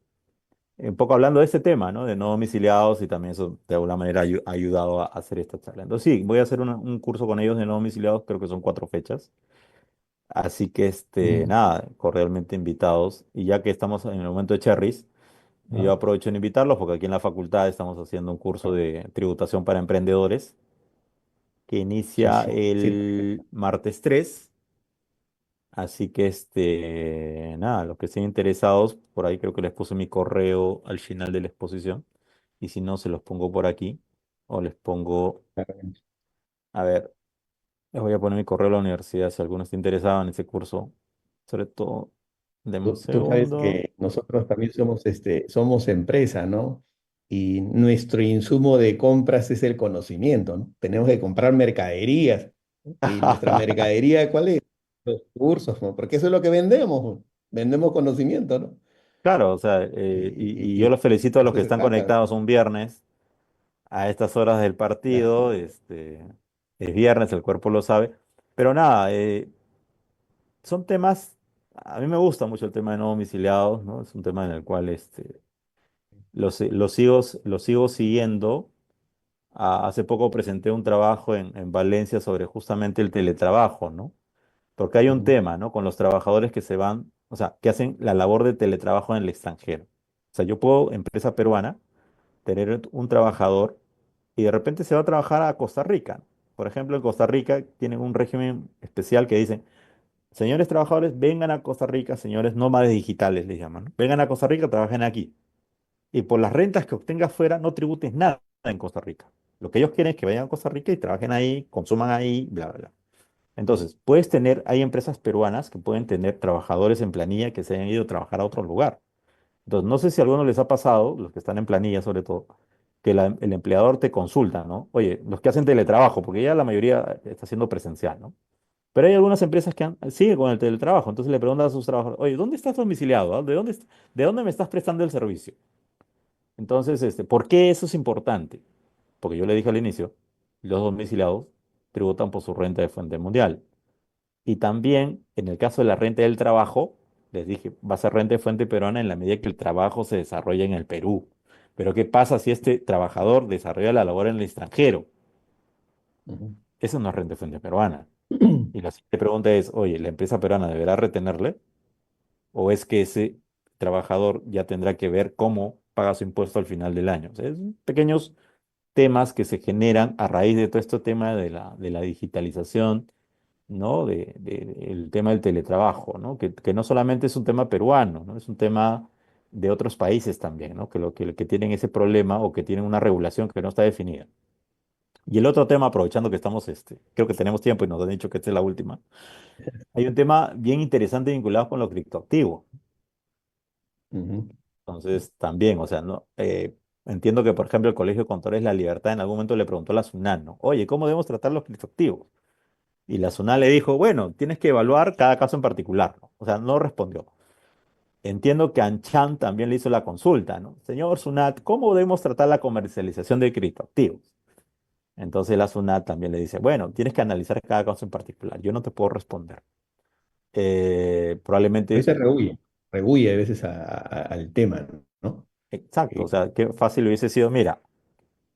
un poco hablando de este tema, ¿no? De no domiciliados y también eso de alguna manera ha ayudado a hacer esta charla. Entonces, sí, voy a hacer un curso con ellos de no domiciliados, creo que son 4 fechas. Así que, Ujú. nada, cordialmente invitados. Y ya que estamos en el momento de Cherries, yo Ah, aprovecho en invitarlos porque aquí en la facultad estamos haciendo un curso de tributación para emprendedores que sí, inicia sí, sí. el martes 3. Así que nada, los que estén interesados, por ahí creo que les puse mi correo al final de la exposición. Y si no, se los pongo por aquí. O les pongo, a ver, les voy a poner mi correo a la universidad si alguno está interesado en ese curso. Sobre todo, denme un Tú sabes segundo. que nosotros también somos empresa, ¿no? Y nuestro insumo de compras es el conocimiento, ¿no? Tenemos que comprar mercaderías. ¿Y nuestra mercadería cuál es? Los cursos, ¿no? Porque eso es lo que vendemos, ¿no? Vendemos conocimiento, ¿no? Claro, o sea, y yo Y los felicito a los eso que se están trata. conectados un viernes a estas horas del Claro. partido. Es viernes, el cuerpo lo sabe. Pero nada, son temas, a mí me gusta mucho el tema de no domiciliados, ¿no? Es un tema en el cual lo sigo siguiendo. Hace poco presenté un trabajo en Valencia sobre justamente el teletrabajo, ¿no? Porque hay un Ujú, tema, ¿no? Con los trabajadores que se van, o sea, que hacen la labor de teletrabajo en el extranjero. O sea, yo puedo, empresa peruana, tener un trabajador y de repente se va a trabajar a Costa Rica. Por ejemplo, en Costa Rica tienen un régimen especial que dicen, señores trabajadores, vengan a Costa Rica, señores nómades digitales les llaman, ¿no? Vengan a Costa Rica, trabajen aquí. Y por las rentas que obtengas fuera, no tributes nada en Costa Rica. Lo que ellos quieren es que vayan a Costa Rica y trabajen ahí, consuman ahí, bla, bla, bla. Entonces, hay empresas peruanas que pueden tener trabajadores en planilla que se hayan ido a trabajar a otro lugar. Entonces, no sé si a alguno les ha pasado, los que están en planilla sobre todo, que el empleador te consulta, ¿no? Oye, los que hacen teletrabajo, porque ya la mayoría está haciendo presencial, ¿no? Pero hay algunas empresas que siguen con el teletrabajo, entonces le preguntan a sus trabajadores, oye, ¿dónde estás domiciliado? ¿Ah? ¿De dónde me estás prestando el servicio? Entonces, ¿por qué eso es importante? Porque yo le dije al inicio, los domiciliados tributan por su renta de fuente mundial. Y también, en el caso de la renta del trabajo, les dije, va a ser renta de fuente peruana en la medida que el trabajo se desarrolla en el Perú. Pero ¿qué pasa si este trabajador desarrolla la labor en el extranjero? ujú. Eso no es renta de fuente peruana. Y la siguiente pregunta es, oye, ¿la empresa peruana deberá retenerle? ¿O es que ese trabajador ya tendrá que ver cómo paga su impuesto al final del año? O sea, es pequeños temas que se generan a raíz de todo este tema de la digitalización, ¿no? El tema del teletrabajo, ¿no? Que no solamente es un tema peruano, ¿no? Es un tema de otros países también, ¿no? Que tienen ese problema o que tienen una regulación que no está definida. Y el otro tema, aprovechando que estamos, creo que tenemos tiempo y nos han dicho que esta es la última, hay un tema bien interesante vinculado con los criptoactivos. Ujú. Entonces, también, o sea, no, entiendo que, por ejemplo, el Colegio de Contadores de la Libertad en algún momento le preguntó a la SUNAT, ¿no? Oye, ¿cómo debemos tratar los criptoactivos? Y la SUNAT le dijo, bueno, tienes que evaluar cada caso en particular, ¿no? O sea, no respondió. Entiendo que Anchan también le hizo la consulta, ¿no? Señor SUNAT, ¿cómo debemos tratar la comercialización de criptoactivos? Entonces la SUNAT también le dice, bueno, tienes que analizar cada caso en particular. Yo no te puedo responder. A Probablemente, veces rehuye a veces al tema, ¿no? exacto, o Eh, sea, qué fácil hubiese sido, mira,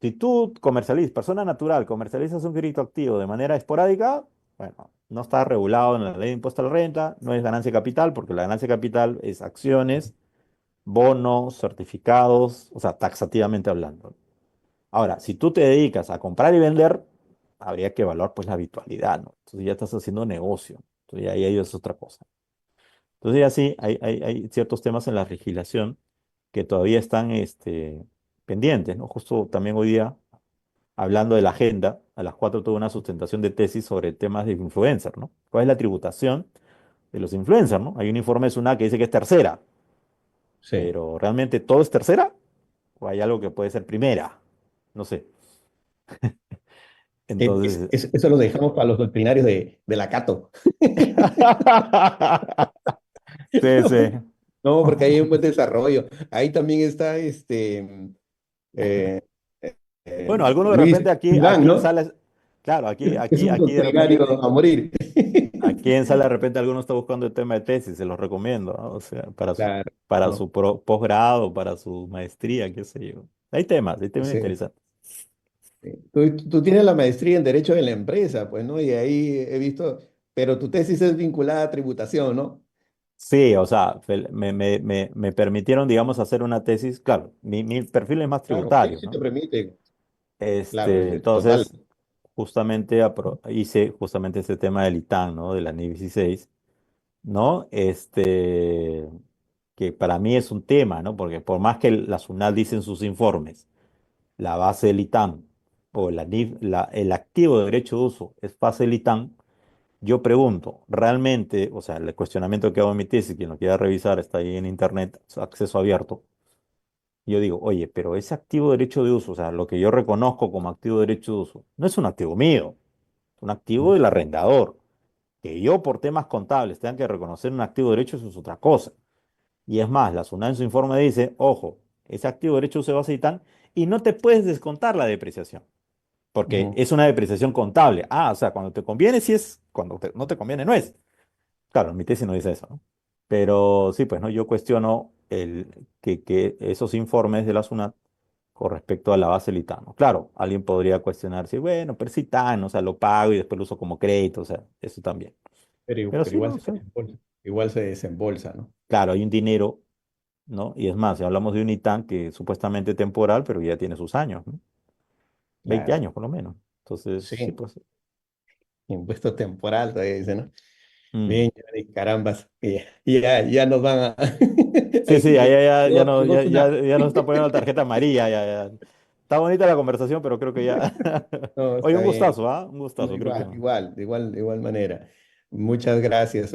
si tú comercializas, persona natural, comercializas un criptoactivo de manera esporádica, bueno, no está regulado en la ley de impuesto a la renta, no es ganancia de capital, porque la ganancia de capital es acciones, bonos, certificados, o sea, taxativamente hablando. Ahora, si tú te dedicas a comprar y vender, habría que evaluar pues la habitualidad, ¿no? Entonces ya estás haciendo negocio. Entonces ahí es otra cosa. Entonces, ya sí, hay ciertos temas en la legislación que todavía están pendientes, ¿no? Justo también hoy día, hablando de la agenda, a las 4 tuve una sustentación de tesis sobre temas de influencer, ¿no? ¿Cuál es la tributación de los influencers, ¿no? Hay un informe de SUNAT que dice que es tercera, Sí. pero ¿realmente todo es tercera? ¿O hay algo que puede ser primera? No sé. Entonces, Eso lo dejamos para los doctrinarios de la Cato. sí, sí. No, porque hay un buen desarrollo. Ahí también está eh, Bueno, algunos de Luis repente aquí, Iván, aquí en ¿no? sala, claro, Es un aquí de doctrinario repente, a morir. aquí en sala de repente alguno está buscando el tema de tesis, se los recomiendo, ¿no? O sea, Claro. para No, su posgrado, para su maestría, qué sé yo. Hay temas sí. interesantes. Tú tienes la maestría en Derecho de la Empresa, pues, ¿no? Y ahí he visto, pero tu tesis es vinculada a tributación, ¿no? Sí, o sea, me permitieron, digamos, hacer una tesis, claro, mi perfil es más Claro, ahí tributario, sí te ¿no? permite, claro, total. Entonces, justamente hice justamente ese tema del ITAN, ¿no? De la NI 16, ¿no? Que para mí es un tema, ¿no? Porque por más que la SUNAT dice en sus informes, la base del ITAN o la NIF, el activo de derecho de uso es base del ITAN, yo pregunto, realmente, o sea, el cuestionamiento que hago en mi tesis, quien lo quiera revisar, está ahí en internet, es acceso abierto. Yo digo, oye, pero ese activo de derecho de uso, o sea, lo que yo reconozco como activo de derecho de uso, no es un activo mío, es un activo del arrendador. Que yo por temas contables tenga que reconocer un activo de derecho, eso es otra cosa. Y es más, la SUNAT en su informe dice, ojo, ese activo de derecho de uso de base y tal, y no te puedes descontar la depreciación, porque Ujú. es una depreciación contable. Ah, o sea, cuando te conviene sí es, no te conviene no es. Claro, mi tesis no dice eso, ¿no? Pero sí, pues, ¿no? Yo cuestiono que esos informes de la SUNAT con respecto a la base del ITAM, ¿no? Claro, alguien podría cuestionar si, bueno, pero es ITAM, o sea, lo pago y después lo uso como crédito, o sea, eso también. Pero Pero sí, igual ¿no? O se sea, desembolsa. Igual se desembolsa, ¿no? claro, hay un dinero, ¿no? Y es más, si hablamos de un ITAM que es supuestamente temporal, pero ya tiene sus años, ¿no? 20 Claro. años por lo menos. Entonces, sí, Sí, pues. impuesto temporal, todavía dice, ¿no? mm. Bien, Johnny, carambas, que ya nos van a... Sí, sí, Llegó Sunat. ya nos está poniendo la tarjeta amarilla, ya. Está bonita la conversación, pero creo que ya. No, Oye, está un bien. gustazo, ¿ah? Un No, gustazo, creo que. igual manera. Muchas gracias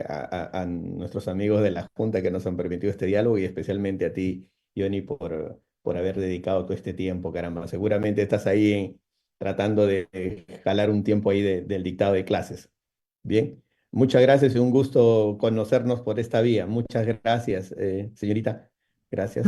a nuestros amigos de la Junta que nos han permitido este diálogo y especialmente a ti, Johnny, por haber dedicado todo este tiempo, caramba. Seguramente estás ahí tratando de jalar un tiempo ahí del dictado de clases. Bien, muchas gracias y un gusto conocernos por esta vía. Muchas gracias, señorita. Gracias.